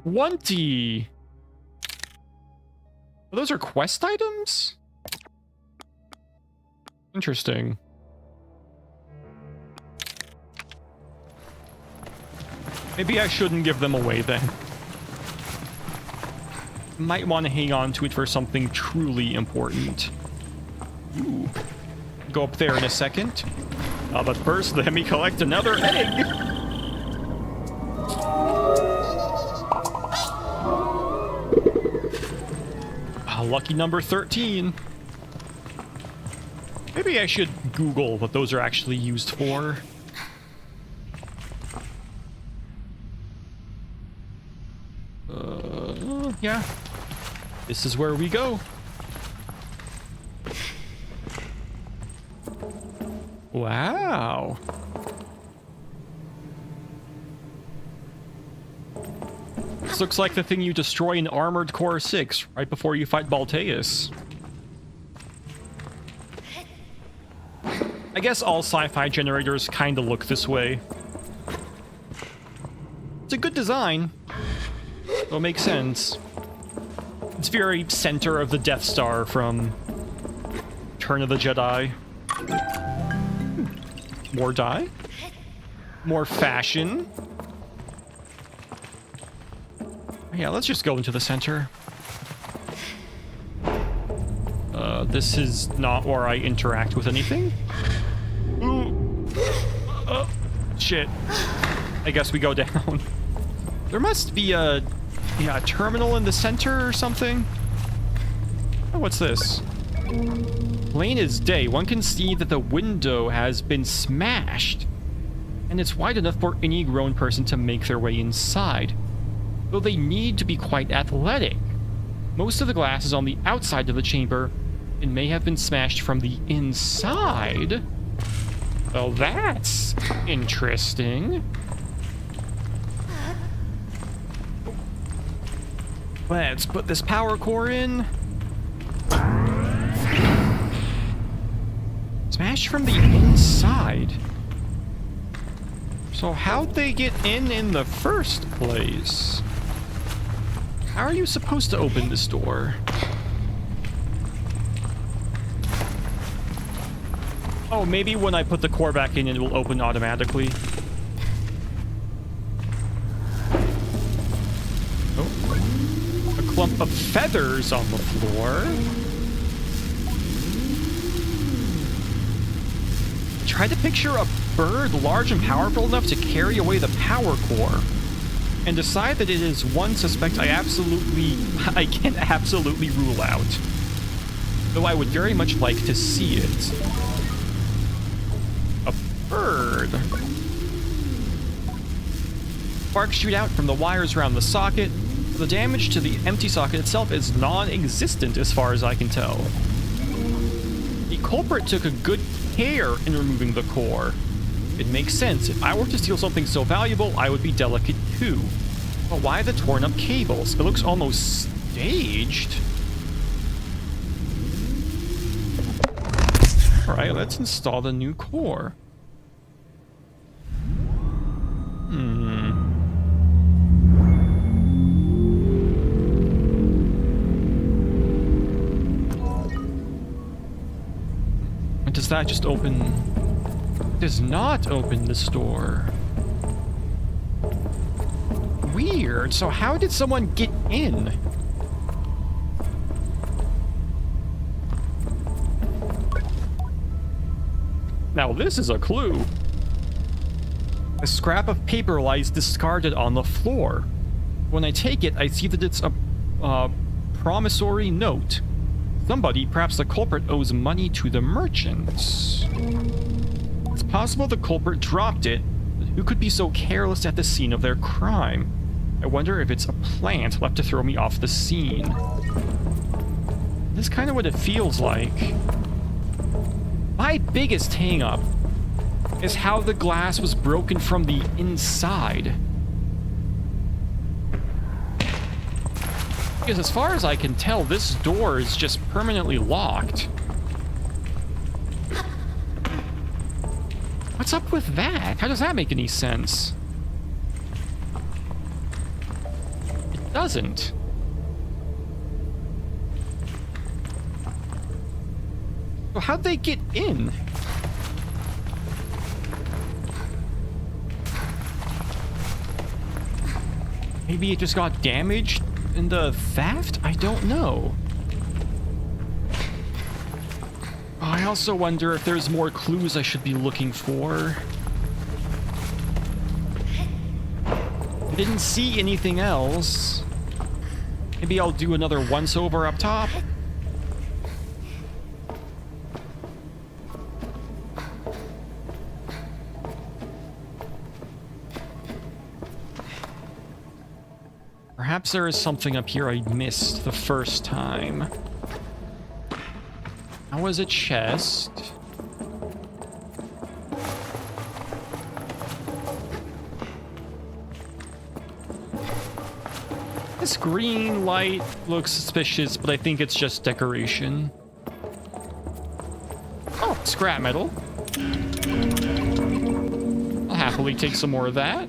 20! Those are quest items? Interesting. Maybe I shouldn't give them away then. Might want to hang on to it for something truly important. Ooh. Go up there in a second. But first, let me collect another egg. Lucky number 13. Maybe I should Google what those are actually used for. Yeah. This is where we go. Wow. This looks like the thing you destroy in Armored Core 6 right before you fight Balteus. I guess all sci-fi generators kind of look this way. It's a good design. It'll make sense. It's very center of the Death Star from Return of the Jedi. More dye? More fashion? Yeah, let's just go into the center. This is not where I interact with anything. Ooh. Shit. I guess we go down. There must be a terminal in the center or something. Oh, what's this? Plain as day, one can see that the window has been smashed, and it's wide enough for any grown person to make their way inside. Though they need to be quite athletic. Most of the glass is on the outside of the chamber and may have been smashed from the inside. Well, that's interesting. Let's put this power core in. Smashed from the inside. So how'd they get in the first place? How are you supposed to open this door? Oh, maybe when I put the core back in, it will open automatically. Oh. A clump of feathers on the floor. Try to picture a bird large and powerful enough to carry away the power core, and decide that it is one suspect I can absolutely rule out. Though I would very much like to see it. A bird. Sparks shoot out from the wires around the socket. The damage to the empty socket itself is non-existent as far as I can tell. The culprit took a good care in removing the core. It makes sense. If I were to steal something so valuable, I would be delicate too. But why the torn up cables? It looks almost staged. Alright, let's install the new core. Does that just open? Does not open this door. Weird. So how did someone get in? Now this is a clue. A scrap of paper lies discarded on the floor. When I take it, I see that it's a promissory note. Somebody, perhaps the culprit, owes money to the merchants. It's possible the culprit dropped it, but who could be so careless at the scene of their crime? I wonder if it's a plant left to throw me off the scene. This is kind of what it feels like. My biggest hang-up is how the glass was broken from the inside. Because as far as I can tell, this door is just permanently locked. What's up with that? How does that make any sense? It doesn't. So how'd they get in? Maybe it just got damaged in the theft? I don't know. I also wonder if there's more clues I should be looking for. I didn't see anything else. Maybe I'll do another once-over up top. Perhaps there is something up here I missed the first time. That was a chest. This green light looks suspicious, but I think it's just decoration. Oh, scrap metal. I'll happily take some more of that.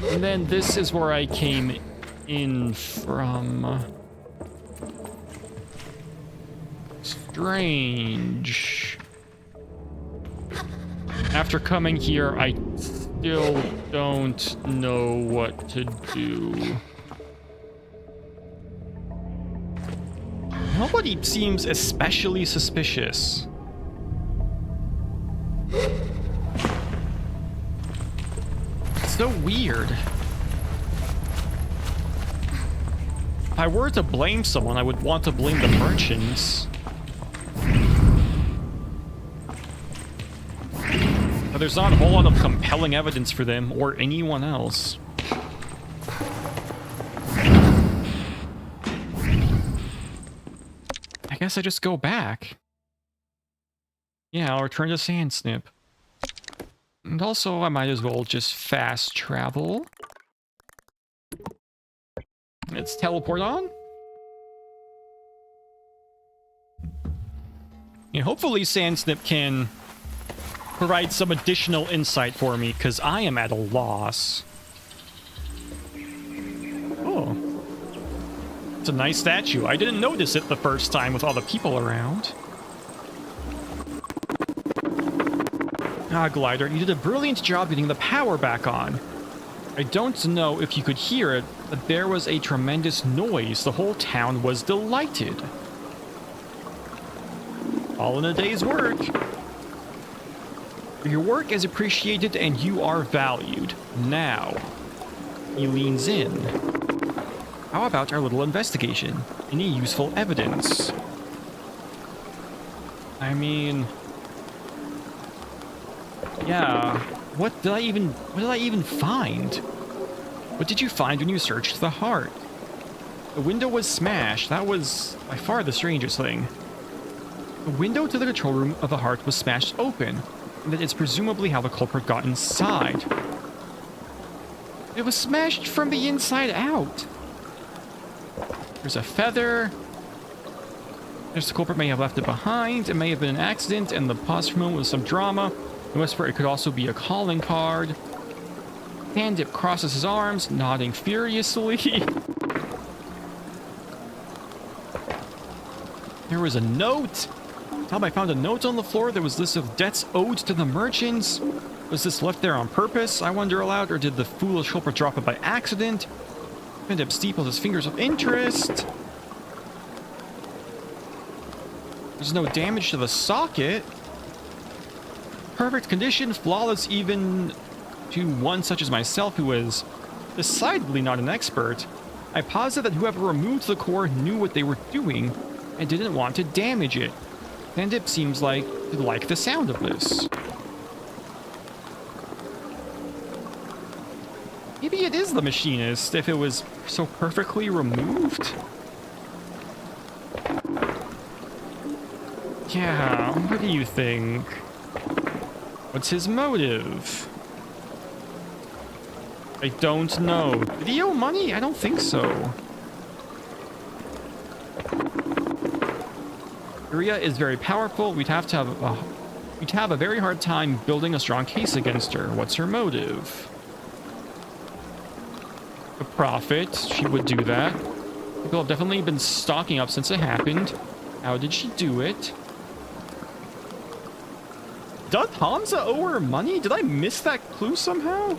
And then this is where I came in from. Strange. After coming here, I still don't know what to do. Nobody seems especially suspicious. So weird. If I were to blame someone, I would want to blame the merchants. But there's not a whole lot of compelling evidence for them or anyone else. I guess I just go back. Yeah, I'll return to Sandsnip. And also, I might as well just fast travel. Let's teleport on. And hopefully Sandsnip can provide some additional insight for me, because I am at a loss. Oh. It's a nice statue. I didn't notice it the first time with all the people around. Ah, Glider, you did a brilliant job getting the power back on. I don't know if you could hear it, but there was a tremendous noise. The whole town was delighted. All in a day's work. Your work is appreciated and you are valued. Now, he leans in. How about our little investigation? Any useful evidence? I mean... yeah, what did I even find? What did you find when you searched the heart? The window was smashed. That was by far the strangest thing. The window to the control room of the heart was smashed open, and that is presumably how the culprit got inside. It was smashed from the inside out. There's a feather. There's the culprit may have left it behind. It may have been an accident, and the pause for a moment was some drama. The whisper, it could also be a calling card. Bandit crosses his arms, nodding furiously. There was a note. Tom, I found a note on the floor. There was a list of debts owed to the merchants. Was this left there on purpose, I wonder aloud, or did the foolish culprit drop it by accident? Bandit steepled his fingers of interest. There's no damage to the socket. Perfect condition, flawless even to one such as myself who is decidedly not an expert. I posit that whoever removed the core knew what they were doing and didn't want to damage it. Bandit seems like he'd like the sound of this. Maybe it is the machinist if it was so perfectly removed. Yeah, what do you think? What's his motive? I don't know. Did he owe money? I don't think so. Maria is very powerful. We'd have a very hard time building a strong case against her. What's her motive? A profit. She would do that. People have definitely been stocking up since it happened. How did she do it? Does Hamza owe her money? Did I miss that clue somehow?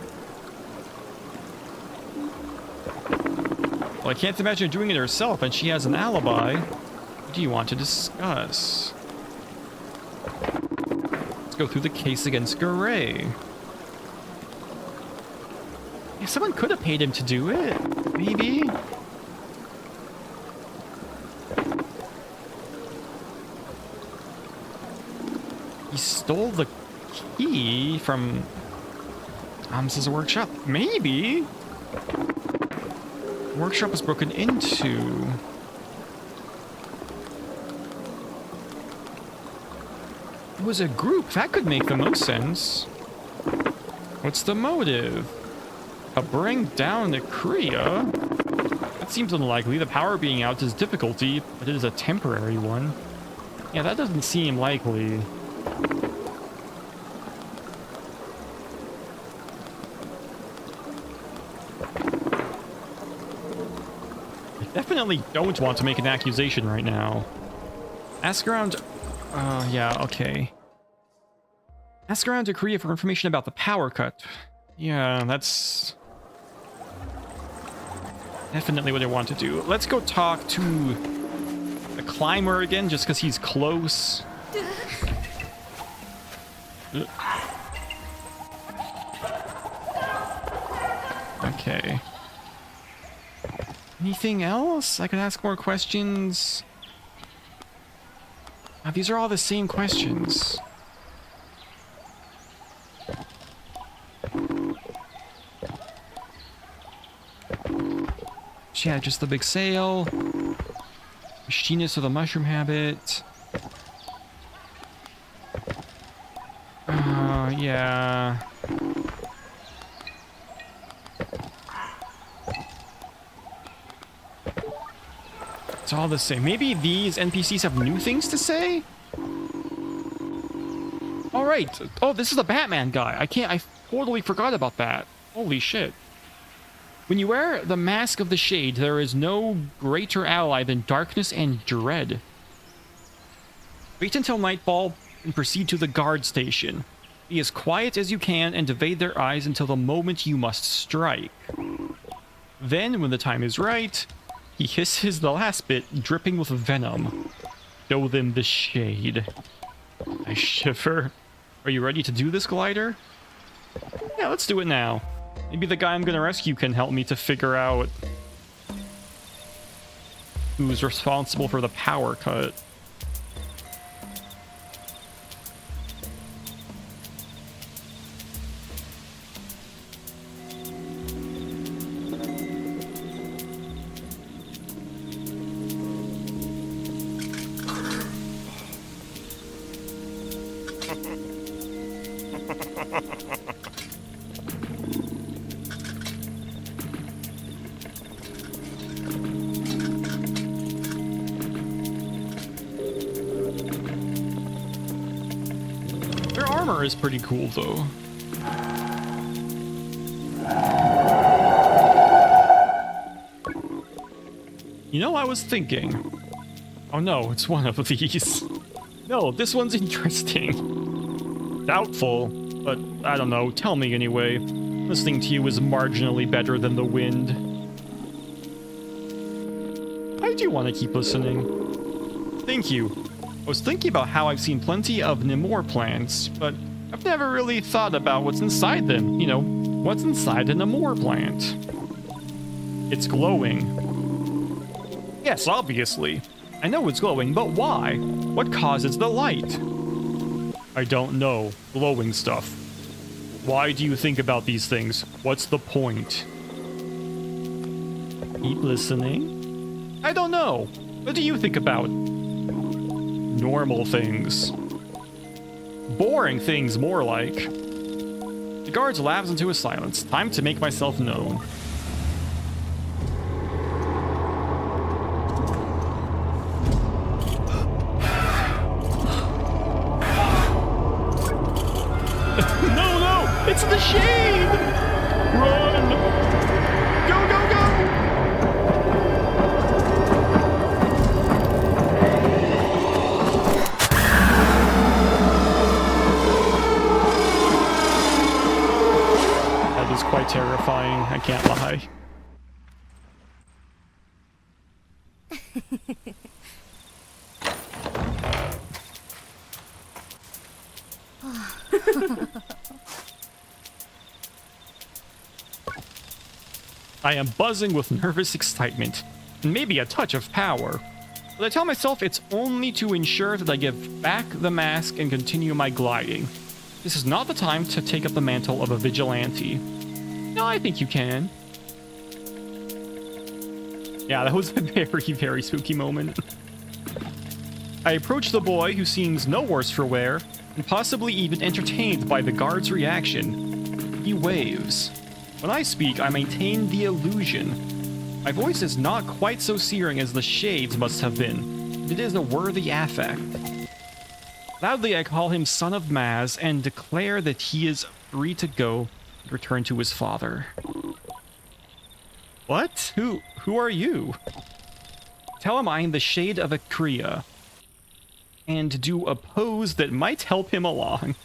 Well, I can't imagine her doing it herself, and she has an alibi. What do you want to discuss? Let's go through the case against Garay. Yeah, someone could have paid him to do it. Maybe. He stole the key from Hamza's workshop. Maybe. The workshop was broken into. It was a group. That could make the most sense. What's the motive? To bring down the Kriya? That seems unlikely. The power being out is difficulty, but it is a temporary one. Yeah, that doesn't seem likely. I definitely don't want to make an accusation right now. Ask around... yeah, okay. Ask around to Korea for information about the power cut. Yeah, that's... definitely what I want to do. Let's go talk to the climber again, just because he's close. Okay. Anything else? I could ask more questions. These are all the same questions. Yeah, just the big sail. Machinist with a mushroom habit. Yeah. It's all the same. Maybe these NPCs have new things to say? All right. Oh, this is the Batman guy. I totally forgot about that. Holy shit. When you wear the Mask of the Shade, there is no greater ally than darkness and dread. Wait until nightfall and proceed to the guard station. Be as quiet as you can and evade their eyes until the moment you must strike. Then, when the time is right, he hisses the last bit, dripping with venom. Show them the shade. I shiver. Are you ready to do this, Glider? Yeah, let's do it now. Maybe the guy I'm gonna rescue can help me to figure out who's responsible for the power cut. armor is pretty cool, though. You know, I was thinking... Oh no, it's one of these. No, this one's interesting. Doubtful, but I don't know. Tell me anyway. Listening to you is marginally better than the wind. I do want to keep listening. Thank you. I was thinking about how I've seen plenty of Nemore plants, but I've never really thought about what's inside them. You know, what's inside a Nemore plant? It's glowing. Yes, obviously. I know it's glowing, but why? What causes the light? I don't know. Glowing stuff. Why do you think about these things? What's the point? Keep listening. I don't know. What do you think about? Normal things. Boring things, more like. The guards lapse into a silence. Time to make myself known. It's the shade! Run! Go, go, go! That is quite terrifying, I can't lie. I am buzzing with nervous excitement, and maybe a touch of power. But I tell myself it's only to ensure that I give back the mask and continue my gliding. This is not the time to take up the mantle of a vigilante. No, I think you can. Yeah, that was a very, very spooky moment. I approach the boy, who seems no worse for wear, and possibly even entertained by the guard's reaction. He waves. When I speak, I maintain the illusion. My voice is not quite so searing as the shades must have been. It is a worthy affect. Loudly, I call him Son of Maz and declare that he is free to go and return to his father. What? Who are you? Tell him I am the Shade of Akria, and do a pose that might help him along.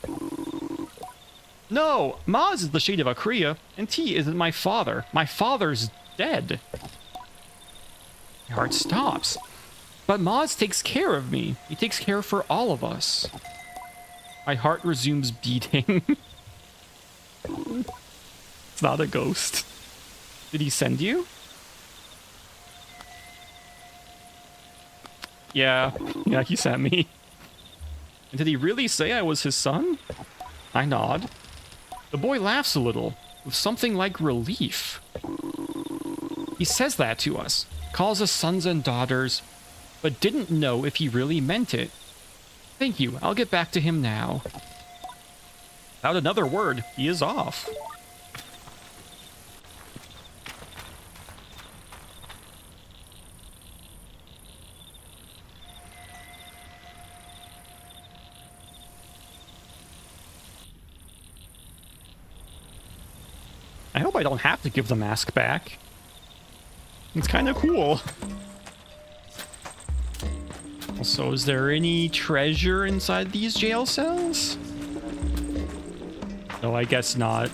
No, Maz is the Shade of Akria, and T isn't my father. My father's dead. My heart stops. But Maz takes care of me. He takes care for all of us. My heart resumes beating. It's not a ghost. Did he send you? Yeah, he sent me. And did he really say I was his son? I nod. The boy laughs a little, with something like relief. He says that to us, calls us sons and daughters, but didn't know if he really meant it. Thank you, I'll get back to him now. Without another word, he is off. I hope I don't have to give the mask back. It's kind of cool. Also, is there any treasure inside these jail cells? No, I guess not.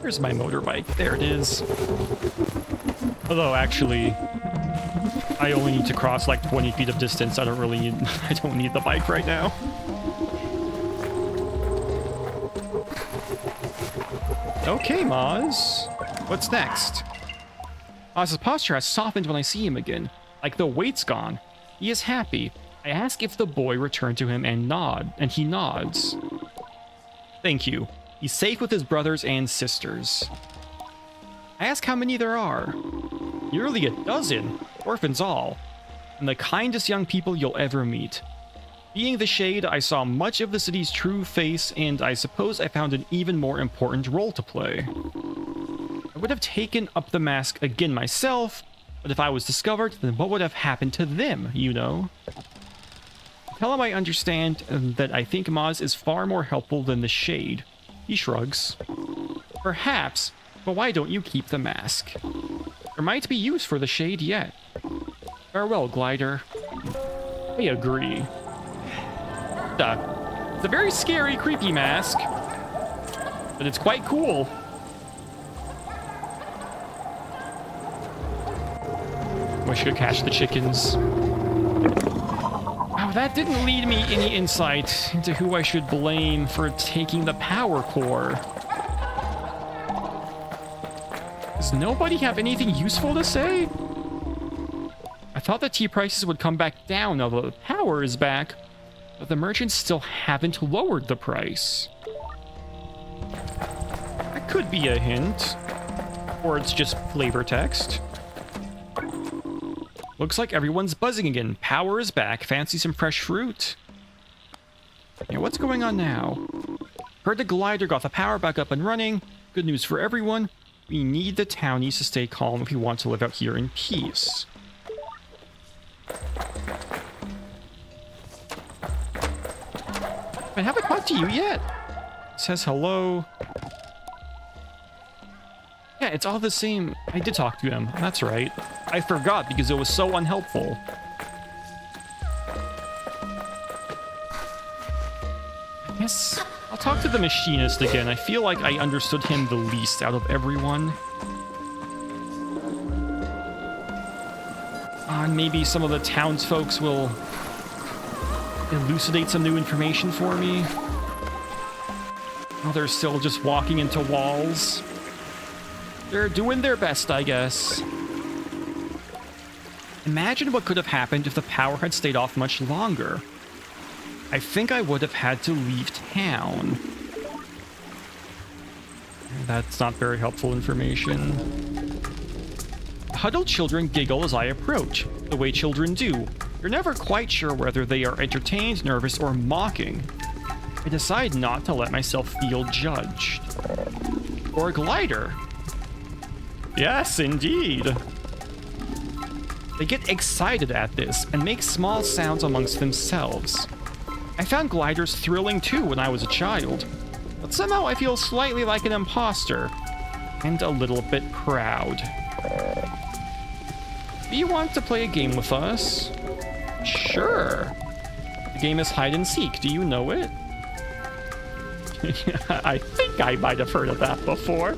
Where's my motorbike? There it is. Although, actually, I only need to cross like 20 feet of distance. I don't need the bike right now. Okay, Maz. What's next? Maz's posture has softened when I see him again. Like the weight's gone. He is happy. I ask if the boy returned to him and he nods. Thank you. He's safe with his brothers and sisters. I ask how many there are. Nearly a dozen, orphans all, and the kindest young people you'll ever meet. Being the Shade, I saw much of the city's true face, and I suppose I found an even more important role to play. I would have taken up the mask again myself, But if I was discovered, then what would have happened to them, you know? Tell him I understand that I think Maz is far more helpful than the Shade. He shrugs. Perhaps, but why don't you keep the mask? There might be use for the Shade yet. Farewell, Glider. I agree. It's a very scary, creepy mask. But it's quite cool. Wish I could catch the chickens. Wow, that didn't lead me any insight into who I should blame for taking the power core. Does nobody have anything useful to say? I thought the tea prices would come back down now that the power is back, but the merchants still haven't lowered the price. That could be a hint. Or it's just flavor text. Looks like everyone's buzzing again. Power is back. Fancy some fresh fruit? Yeah, what's going on now? Heard the glider got the power back up and running. Good news for everyone. We need the townies to stay calm if we want to live out here in peace. I haven't talked to you yet. It says hello. Yeah, it's all the same. I did talk to him. That's right. I forgot because it was so unhelpful. I guess I'll talk to the machinist again. I feel like I understood him the least out of everyone. Maybe some of the townsfolk will elucidate some new information for me. Oh, they're still just walking into walls. They're doing their best, I guess. Imagine what could have happened if the power had stayed off much longer. I think I would have had to leave town. That's not very helpful information. Huddled children giggle as I approach, the way children do. You're never quite sure whether they are entertained, nervous, or mocking. I decide not to let myself feel judged. Or a glider. Yes, indeed. They get excited at this and make small sounds amongst themselves. I found gliders thrilling too when I was a child, but somehow I feel slightly like an imposter and a little bit proud. Do you want to play a game with us? Sure. The game is hide and seek. Do you know it? I think I might have heard of that before.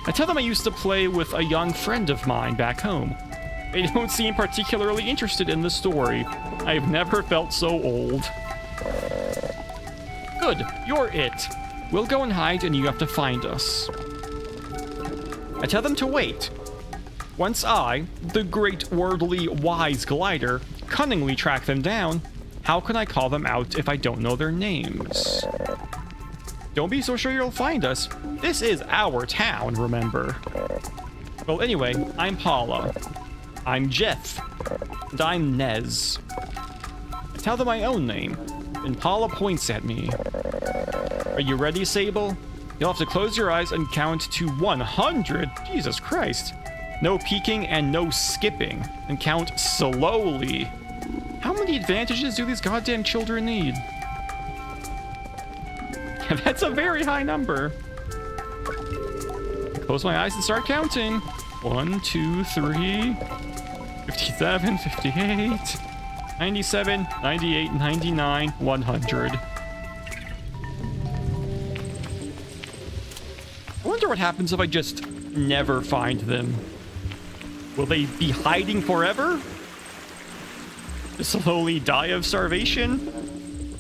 I tell them I used to play with a young friend of mine back home. They don't seem particularly interested in the story. I've never felt so old. Good, you're it. We'll go and hide and you have to find us. I tell them to wait. Once I, the great worldly wise glider, cunningly track them down, how can I call them out if I don't know their names? Don't be so sure you'll find us. This is our town, remember? Well, anyway, I'm Paula. I'm Jeff. And I'm Nez. I tell them my own name, and Paula points at me. Are you ready, Sable? You'll have to close your eyes and count to 100. Jesus Christ. No peeking and no skipping. And count slowly. How many advantages do these goddamn children need? That's a very high number. Close my eyes and start counting. 1, 2, 3, 57, 58, 97, 98, 99, 100. I wonder what happens if I just never find them. Will they be hiding forever? To slowly die of starvation?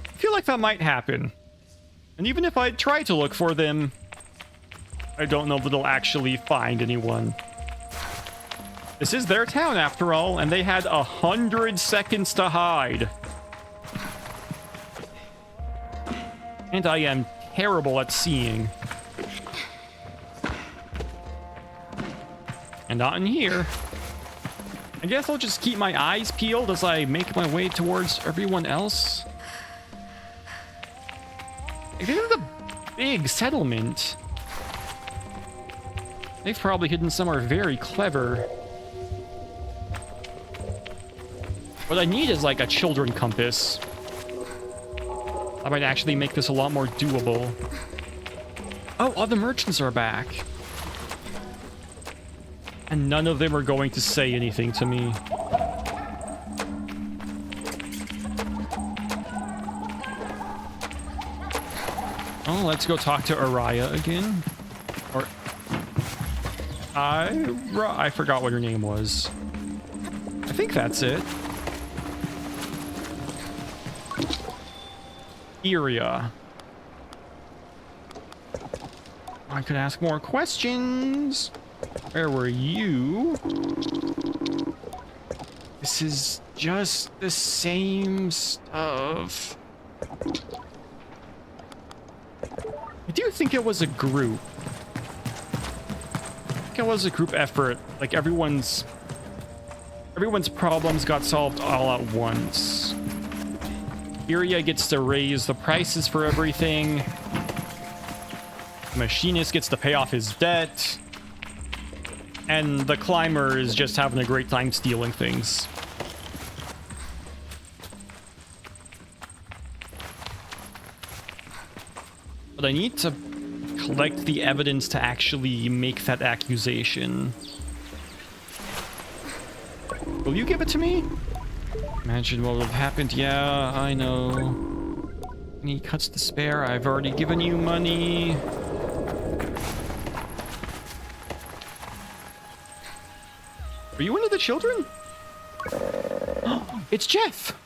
I feel like that might happen. And even if I try to look for them, I don't know that they'll actually find anyone. This is their town after all, and they had 100 seconds to hide. And I am terrible at seeing. And not in here. I guess I'll just keep my eyes peeled as I make my way towards everyone else. This is a big settlement. They've probably hidden somewhere very clever. What I need is like a children compass. I might actually make this a lot more doable. Oh, all the merchants are back. And none of them are going to say anything to me. Oh, let's go talk to Araya again. Or... I forgot what her name was. I think that's it. Iria. I could ask more questions. Where were you? This is just the same stuff. I do think it was a group. I think it was a group effort. Like everyone's problems got solved all at once. Iria gets to raise the prices for everything. The machinist gets to pay off his debt. And the climber is just having a great time stealing things. But I need to collect the evidence to actually make that accusation. Will you give it to me? Imagine what would have happened. Yeah, I know. Any cuts to spare? I've already given you money. Are you one of the children? It's Jeff!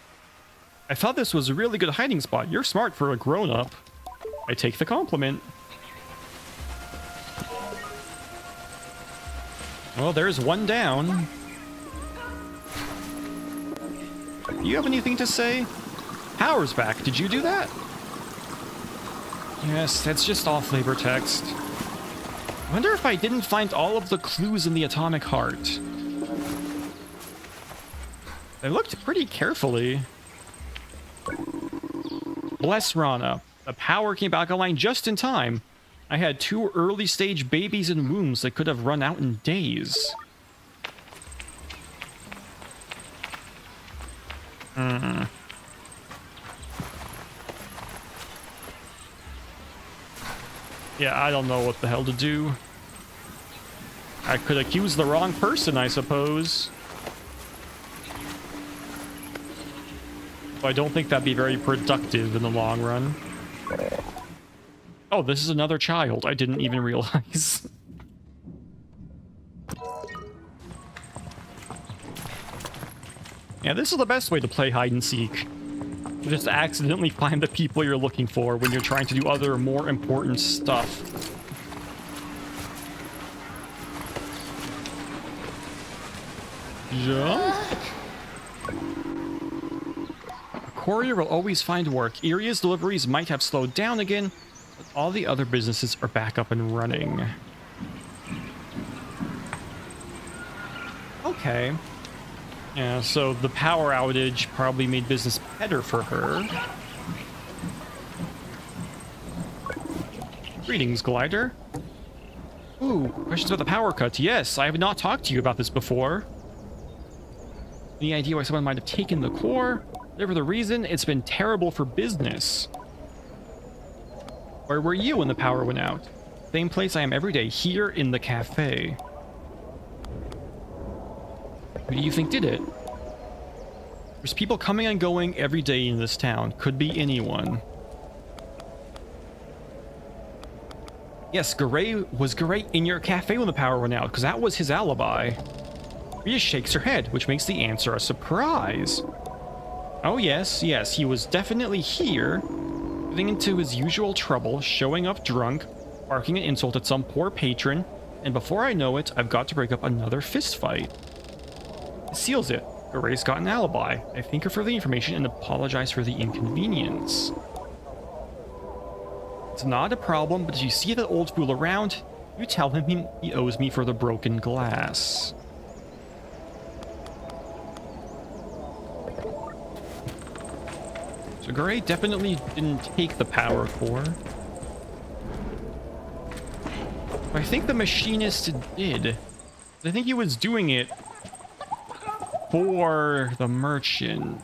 I thought this was a really good hiding spot. You're smart for a grown-up. I take the compliment. Well, there's one down. Do you have anything to say? Power's back. Did you do that? Yes, that's just all flavor text. I wonder if I didn't find all of the clues in the atomic heart. I looked pretty carefully. Bless Rana. The power came back online just in time. I had 2 early-stage babies in wombs that could have run out in days. Yeah, I don't know what the hell to do. I could accuse the wrong person, I suppose. But I don't think that'd be very productive in the long run. Oh, this is another child. I didn't even realize. Yeah, this is the best way to play hide and seek. You just accidentally find the people you're looking for when you're trying to do other, more important stuff. Jump. A courier will always find work. Iria's deliveries might have slowed down again, but all the other businesses are back up and running. Okay. Yeah, so the power outage probably made business better for her. Greetings, Glider. Ooh, questions about the power cut. Yes, I have not talked to you about this before. Any idea why someone might have taken the core? Whatever the reason, it's been terrible for business. Where were you when the power went out? Same place I am every day, here in the cafe. Who do you think did it? There's people coming and going every day in this town. Could be anyone. Yes, was Garay in your cafe when the power went out? Because that was his alibi. Rhea shakes her head, which makes the answer a surprise. Oh yes, he was definitely here, getting into his usual trouble, showing up drunk, barking an insult at some poor patron, and before I know it, I've got to break up another fist fight. It seals it. Garay's got an alibi. I thank her for the information and apologize for the inconvenience. It's not a problem, but if you see that old fool around, you tell him he owes me for the broken glass. So Garay definitely didn't take the power core. I think the machinist did. I think he was doing it for the merchant.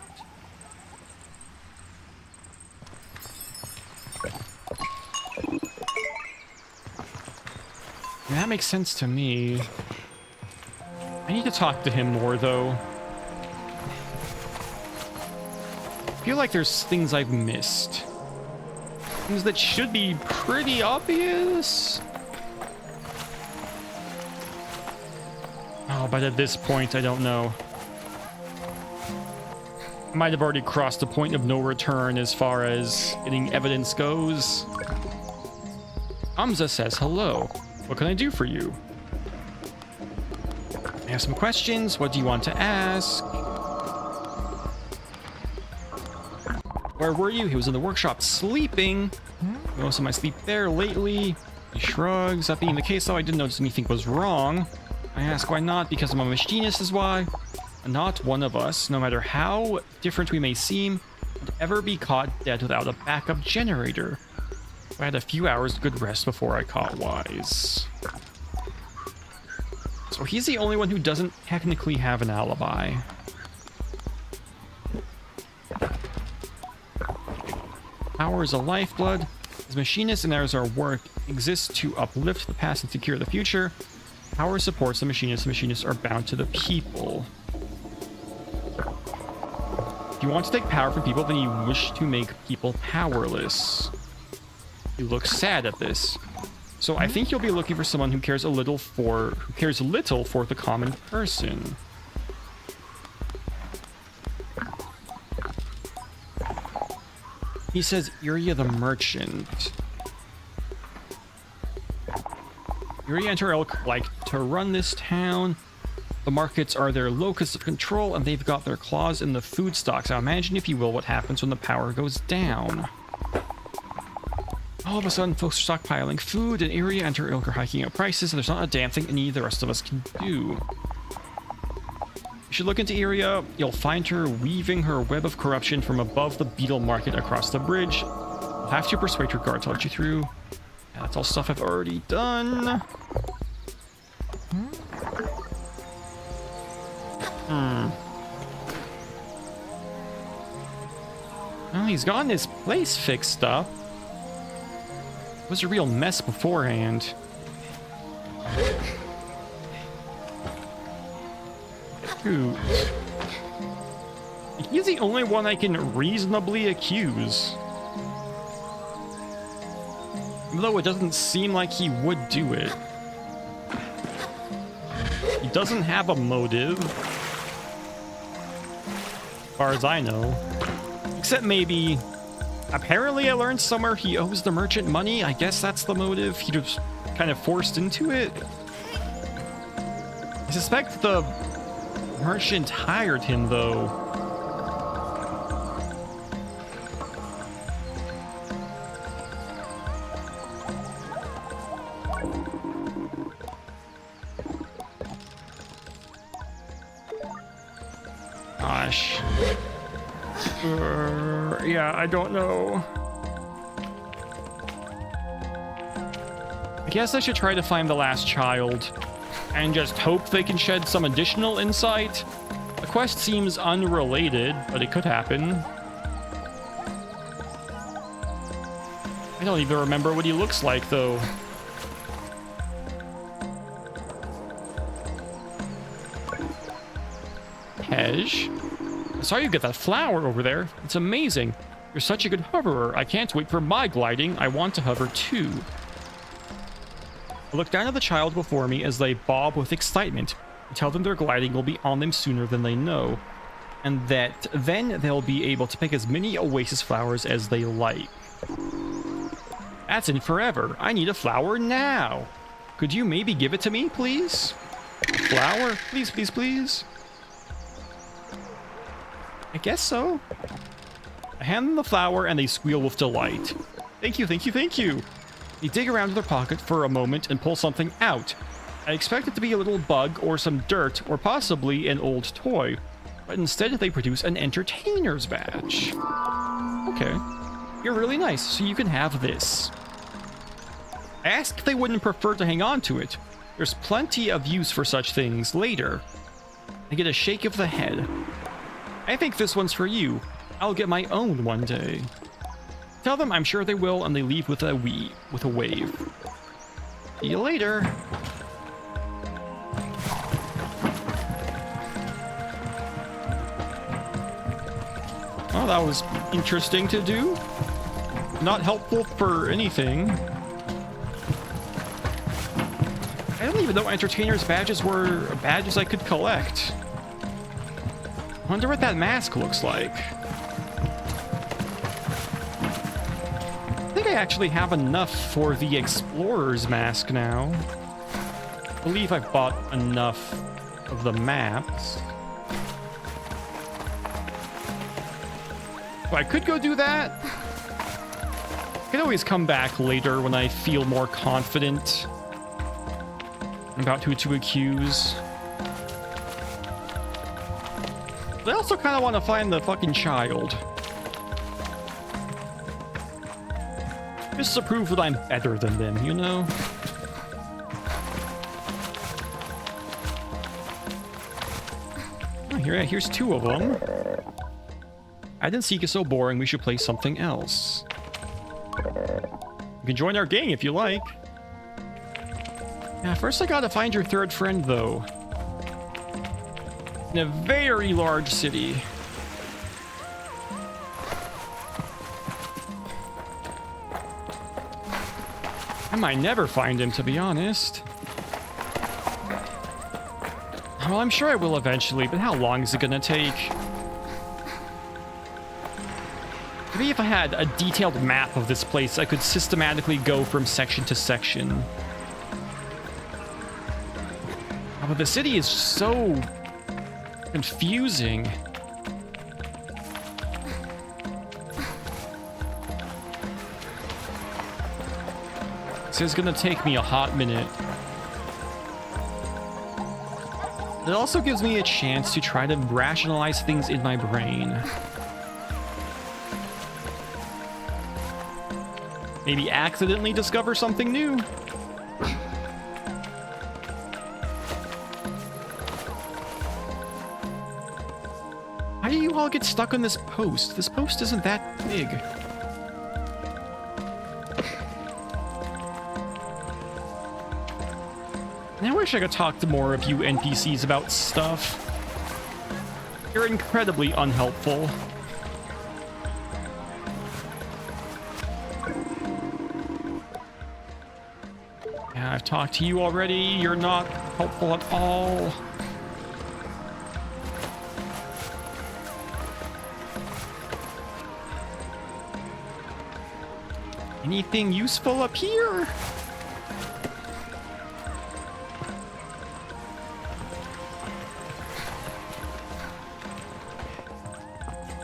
That makes sense to me. I need to talk to him more, though. I feel like there's things I've missed. Things that should be pretty obvious. Oh, but at this point, I don't know. I might have already crossed the point of no return as far as getting evidence goes. Hamza says hello. What can I do for you? I have some questions. What do you want to ask? Where were you? He was in the workshop sleeping. Most of my sleep there lately. He shrugs. That being the case, though, I didn't notice anything was wrong. I ask why not, because I'm a machinist is why. And not one of us, no matter how different we may seem, would ever be caught dead without a backup generator. I had a few hours of good rest before I caught wise. So he's the only one who doesn't technically have an alibi. Power is a lifeblood. As machinists and as our work exists to uplift the past and secure the future, power supports the machinists are bound to the people. If you want to take power from people, then you wish to make people powerless. You look sad at this. So I think you'll be looking for someone who cares little for the common person. He says Iria the merchant. Iria and her ilk like to run this town. The markets are their locus of control, and they've got their claws in the food stocks. Now imagine, if you will, what happens when the power goes down. All of a sudden, folks are stockpiling food, and Iria and her ilk are hiking up prices, and there's not a damn thing any of the rest of us can do. You should look into Iria. You'll find her weaving her web of corruption from above the beetle market across the bridge. You'll have to persuade her guard to let you through. Yeah, that's all stuff I've already done. Well, he's gotten his place fixed up. It was a real mess beforehand. Shoot. He's the only one I can reasonably accuse. Even though it doesn't seem like he would do it. He doesn't have a motive. As far as I know. Except maybe... Apparently I learned somewhere he owes the merchant money. I guess that's the motive. He just kind of forced into it. I suspect the merchant hired him, though. Gosh. Yeah, I don't know. I guess I should try to find the last child and just hope they can shed some additional insight. The quest seems unrelated, but it could happen. I don't even remember what he looks like, though. Tej? I saw you get that flower over there. It's amazing. You're such a good hoverer. I can't wait for my gliding. I want to hover too. I look down at the child before me as they bob with excitement. I tell them their gliding will be on them sooner than they know, and that then they'll be able to pick as many oasis flowers as they like. That's in forever. I need a flower now. Could you maybe give it to me, please? Flower? Please, please, please. I guess so. I hand them the flower and they squeal with delight. Thank you, thank you, thank you. They dig around in their pocket for a moment and pull something out. I expect it to be a little bug or some dirt or possibly an old toy, but instead they produce an entertainer's badge. Okay. You're really nice, so you can have this. I asked if they wouldn't prefer to hang on to it. There's plenty of use for such things later. I get a shake of the head. I think this one's for you. I'll get my own one day. Tell them I'm sure they will, and they leave with a wave. See you later. Well, that was interesting to do. Not helpful for anything. I don't even know entertainers' badges were badges I could collect. I wonder what that mask looks like. I think I actually have enough for the explorer's mask now. I believe I've bought enough of the maps. So I could go do that. I can always come back later when I feel more confident about who to accuse. But I also kind of want to find the fucking child. Just to prove that I'm better than them, you know? Oh, here's two of them. I didn't seek is so boring, we should play something else. You can join our gang if you like. Yeah, first I gotta find your third friend, though. In a very large city. I might never find him, to be honest. Well, I'm sure I will eventually, but how long is it gonna take? Maybe if I had a detailed map of this place, I could systematically go from section to section. Oh, but the city is so confusing. This is gonna take me a hot minute. It also gives me a chance to try to rationalize things in my brain. Maybe accidentally discover something new. How do you all get stuck on this post? This post isn't that big. And I wish I could talk to more of you NPCs about stuff. You're incredibly unhelpful. Yeah, I've talked to you already. You're not helpful at all. Anything useful up here?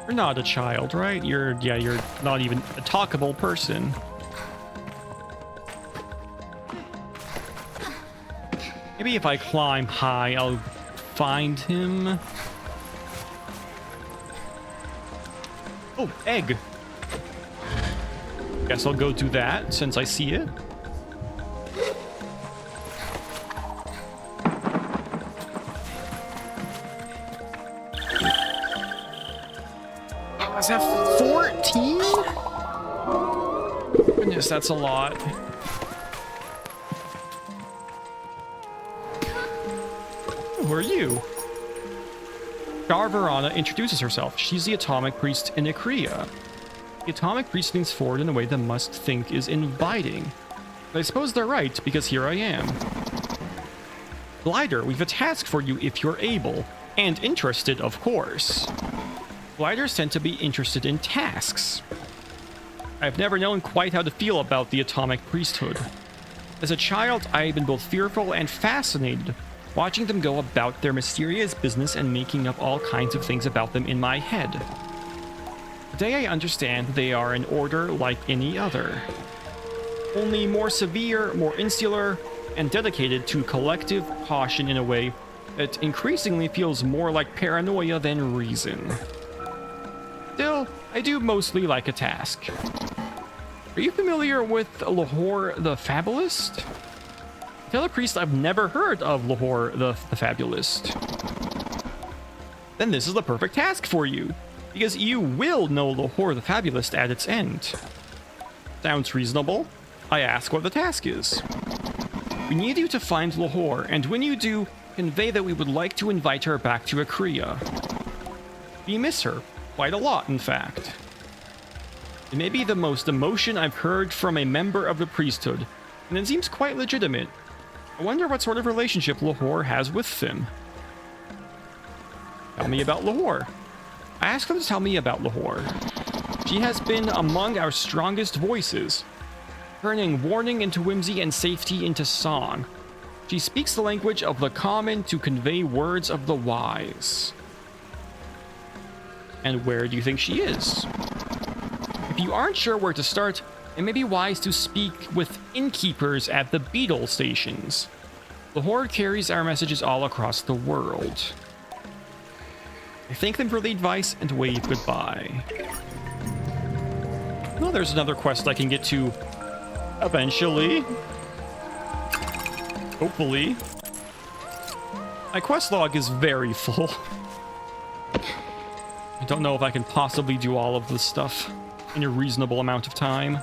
You're not a child, right? You're not even a talkable person. Maybe if I climb high, I'll find him. Oh, egg. Guess I'll go do that since I see it. Is that 14? Goodness, that's a lot. Who are you? Darvarana introduces herself. She's the Atomic Priest in Ikria. The Atomic Priest leans forward in a way that must think is inviting. But I suppose they're right, because here I am. Glider, we've a task for you if you're able. And interested, of course. Gliders tend to be interested in tasks. I've never known quite how to feel about the Atomic Priesthood. As a child, I've been both fearful and fascinated, watching them go about their mysterious business and making up all kinds of things about them in my head. Today I understand they are an order like any other. Only more severe, more insular, and dedicated to collective caution in a way that increasingly feels more like paranoia than reason. Still, I do mostly like a task. Are you familiar with Lahore the Fabulist? Tell the priest I've never heard of Lahore the Fabulist. Then this is the perfect task for you, because you will know Lahore the Fabulist at its end. Sounds reasonable. I ask what the task is. We need you to find Lahore, and when you do, convey that we would like to invite her back to Akria. We miss her. Quite a lot, in fact. It may be the most emotion I've heard from a member of the priesthood, and it seems quite legitimate. I wonder what sort of relationship Lahore has with Fim. Tell me about Lahore. I asked her to tell me about Lahore. She has been among our strongest voices, turning warning into whimsy and safety into song. She speaks the language of the common to convey words of the wise. And where do you think she is? If you aren't sure where to start, it may be wise to speak with innkeepers at the beetle stations. Lahore carries our messages all across the world. I thank them for the advice and wave goodbye. Well, there's another quest I can get to eventually. Hopefully. My quest log is very full. I don't know if I can possibly do all of this stuff in a reasonable amount of time.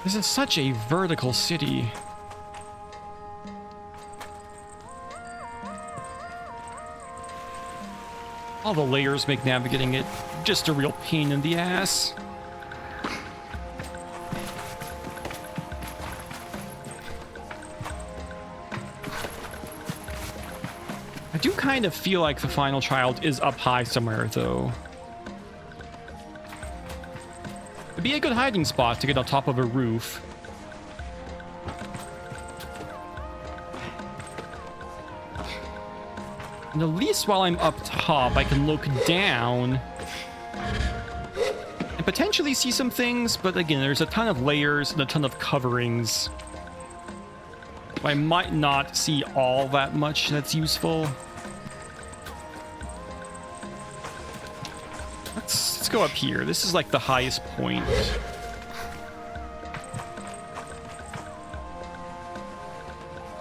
This is such a vertical city. All the layers make navigating it just a real pain in the ass. I do kind of feel like the final child is up high somewhere, though. It'd be a good hiding spot to get on top of a roof. And at least while I'm up top, I can look down and potentially see some things, but again, there's a ton of layers and a ton of coverings. I might not see all that much that's useful. Let's go up here. This is like the highest point.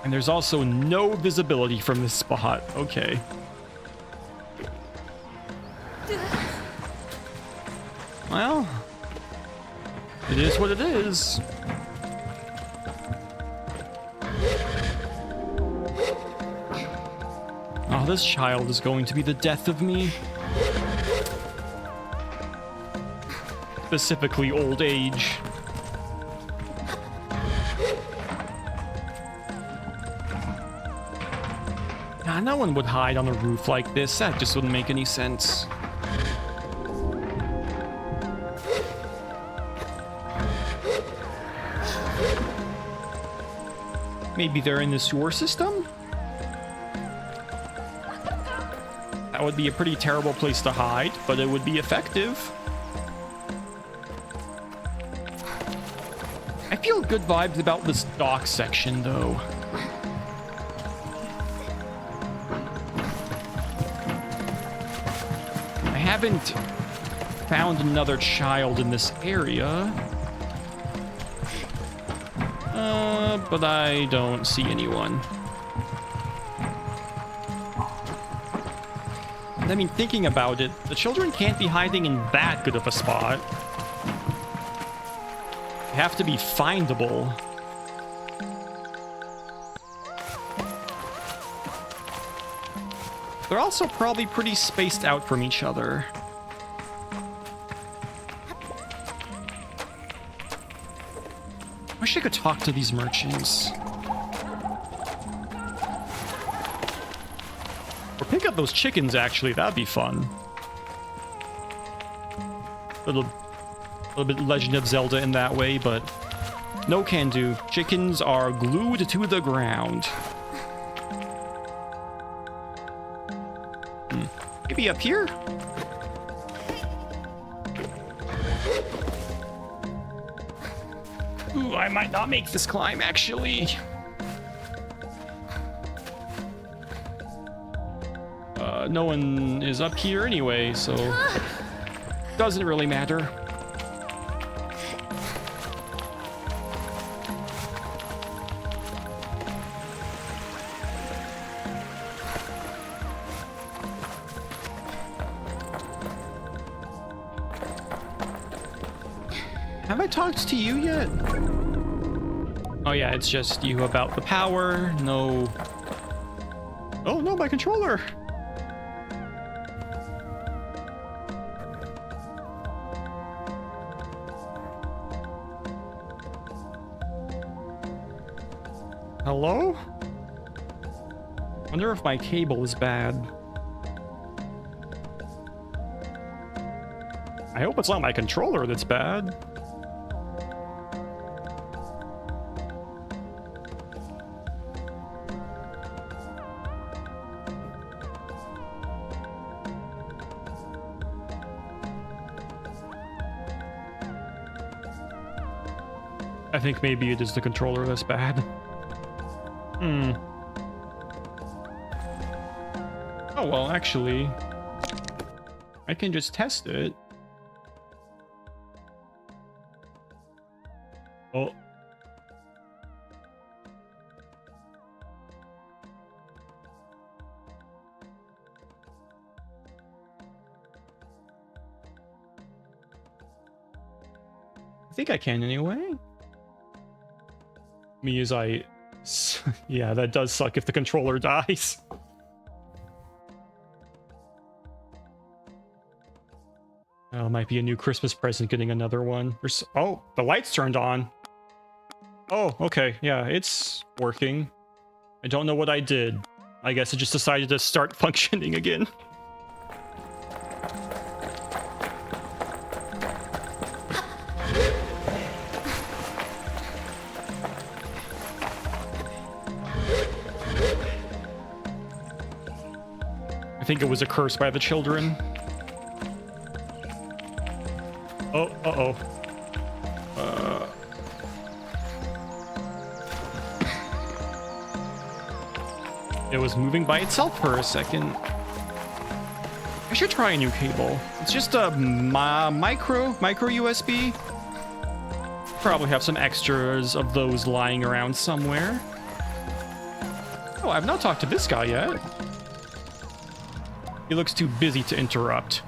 And there's also no visibility from this spot. Okay. Well, it is what it is. Oh, this child is going to be the death of me. Specifically old age. Nah, no one would hide on a roof like this. That just wouldn't make any sense. Maybe they're in the sewer system? That would be a pretty terrible place to hide, but it would be effective. I feel good vibes about this dock section, though. I haven't found another child in this area. But I don't see anyone. I mean, thinking about it, the children can't be hiding in that good of a spot. They have to be findable. They're also probably pretty spaced out from each other. Wish I could talk to these merchants. Or pick up those chickens, actually. That'd be fun. A little bit Legend of Zelda in that way, but no can do. Chickens are glued to the ground. Maybe up here? Ooh, I might not make this climb, actually. no one is up here anyway, so doesn't really matter. Have I talked to you yet? Oh yeah, it's just you about the power. No. Oh no, my controller. Hello? Wonder if my cable is bad. I hope it's not my controller that's bad. I think maybe it is the controller that's bad. Oh, well, actually, I can just test it. Oh. I think I can anyway. Me as I... Yeah, that does suck if the controller dies. Oh, might be a new Christmas present getting another one. Oh, the lights turned on. Oh, okay. Yeah, it's working. I don't know what I did. I guess it just decided to start functioning again. I think it was a curse by the children. Oh, uh-oh. It was moving by itself for a second. I should try a new cable. It's just a micro USB. Probably have some extras of those lying around somewhere. Oh, I've not talked to this guy yet. He looks too busy to interrupt.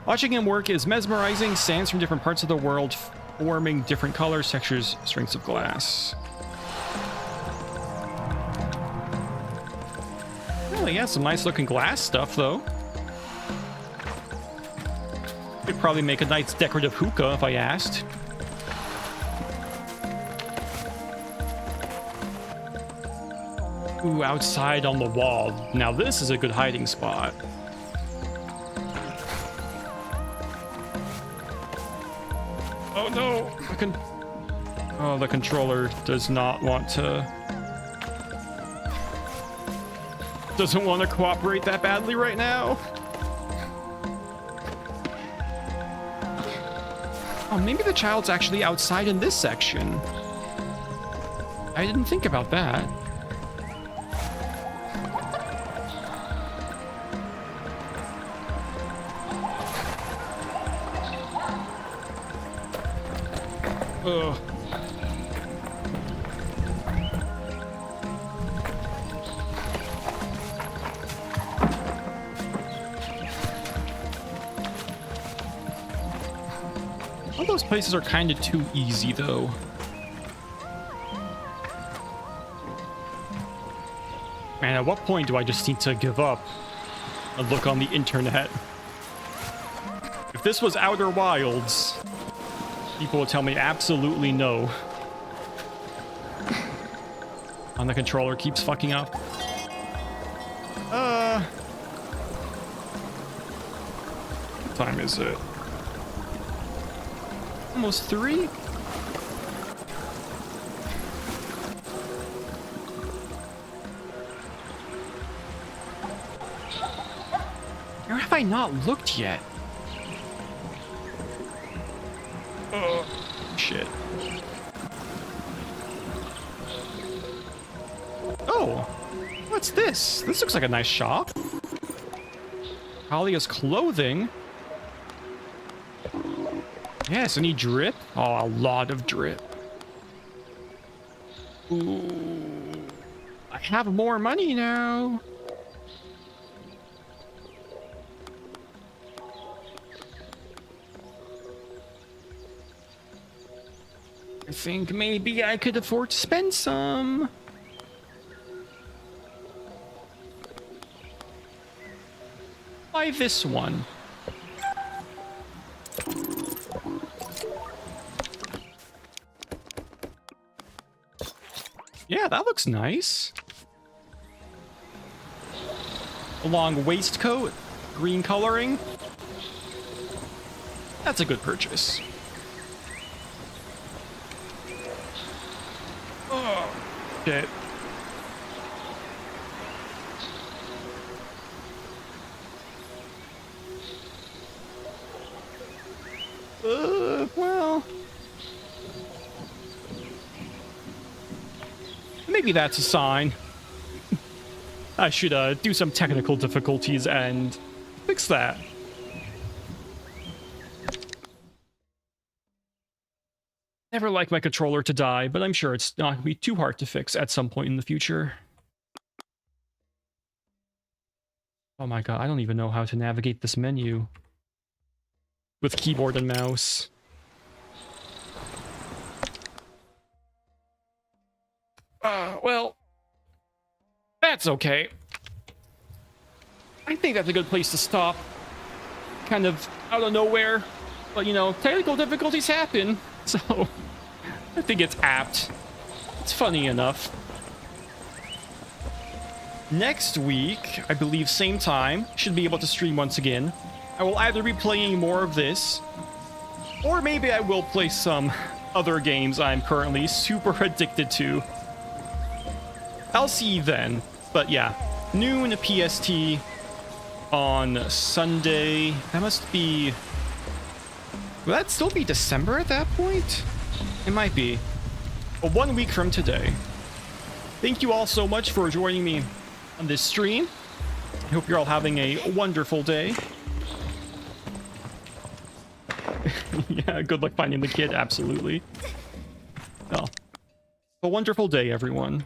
Watching him work is mesmerizing. Sands from different parts of the world forming different colors, textures, strengths of glass. Well, yeah, some nice looking glass stuff though. Could probably make a nice decorative hookah if I asked. Ooh, outside on the wall. Now this is a good hiding spot. Oh no! Oh, the controller does not want to... Doesn't want to cooperate that badly right now. Oh, maybe the child's actually outside in this section. I didn't think about that. Ugh. All those places are kind of too easy, though. Man, at what point do I just need to give up and look on the internet? If this was Outer Wilds, people would tell me absolutely no. And the controller keeps fucking up. What time is it? Almost 3? Where have I not looked yet? Oh, shit. Oh, what's this? This looks like a nice shop. Talia's clothing. Yes, any drip? Oh, a lot of drip. Ooh. I have more money now. I think maybe I could afford to spend some. Buy this one. Yeah, that looks nice. A long waistcoat, green coloring. That's a good purchase. Oh, shit. Well... maybe that's a sign. I should do some technical difficulties and fix that. Never like my controller to die, but I'm sure it's not going to be too hard to fix at some point in the future. Oh my god, I don't even know how to navigate this menu with keyboard and mouse. Well, that's okay. I think that's a good place to stop. Kind of out of nowhere. But, you know, technical difficulties happen. So, I think it's apt. It's funny enough. Next week, I believe same time, should be able to stream once again. I will either be playing more of this, or maybe I will play some other games I'm currently super addicted to. I'll see you then. But yeah, noon PST on Sunday. That must be... will that still be December at that point? It might be. But 1 week from today. Thank you all so much for joining me on this stream. I hope you're all having a wonderful day. Yeah, good luck finding the kid, absolutely. Well, a wonderful day, everyone.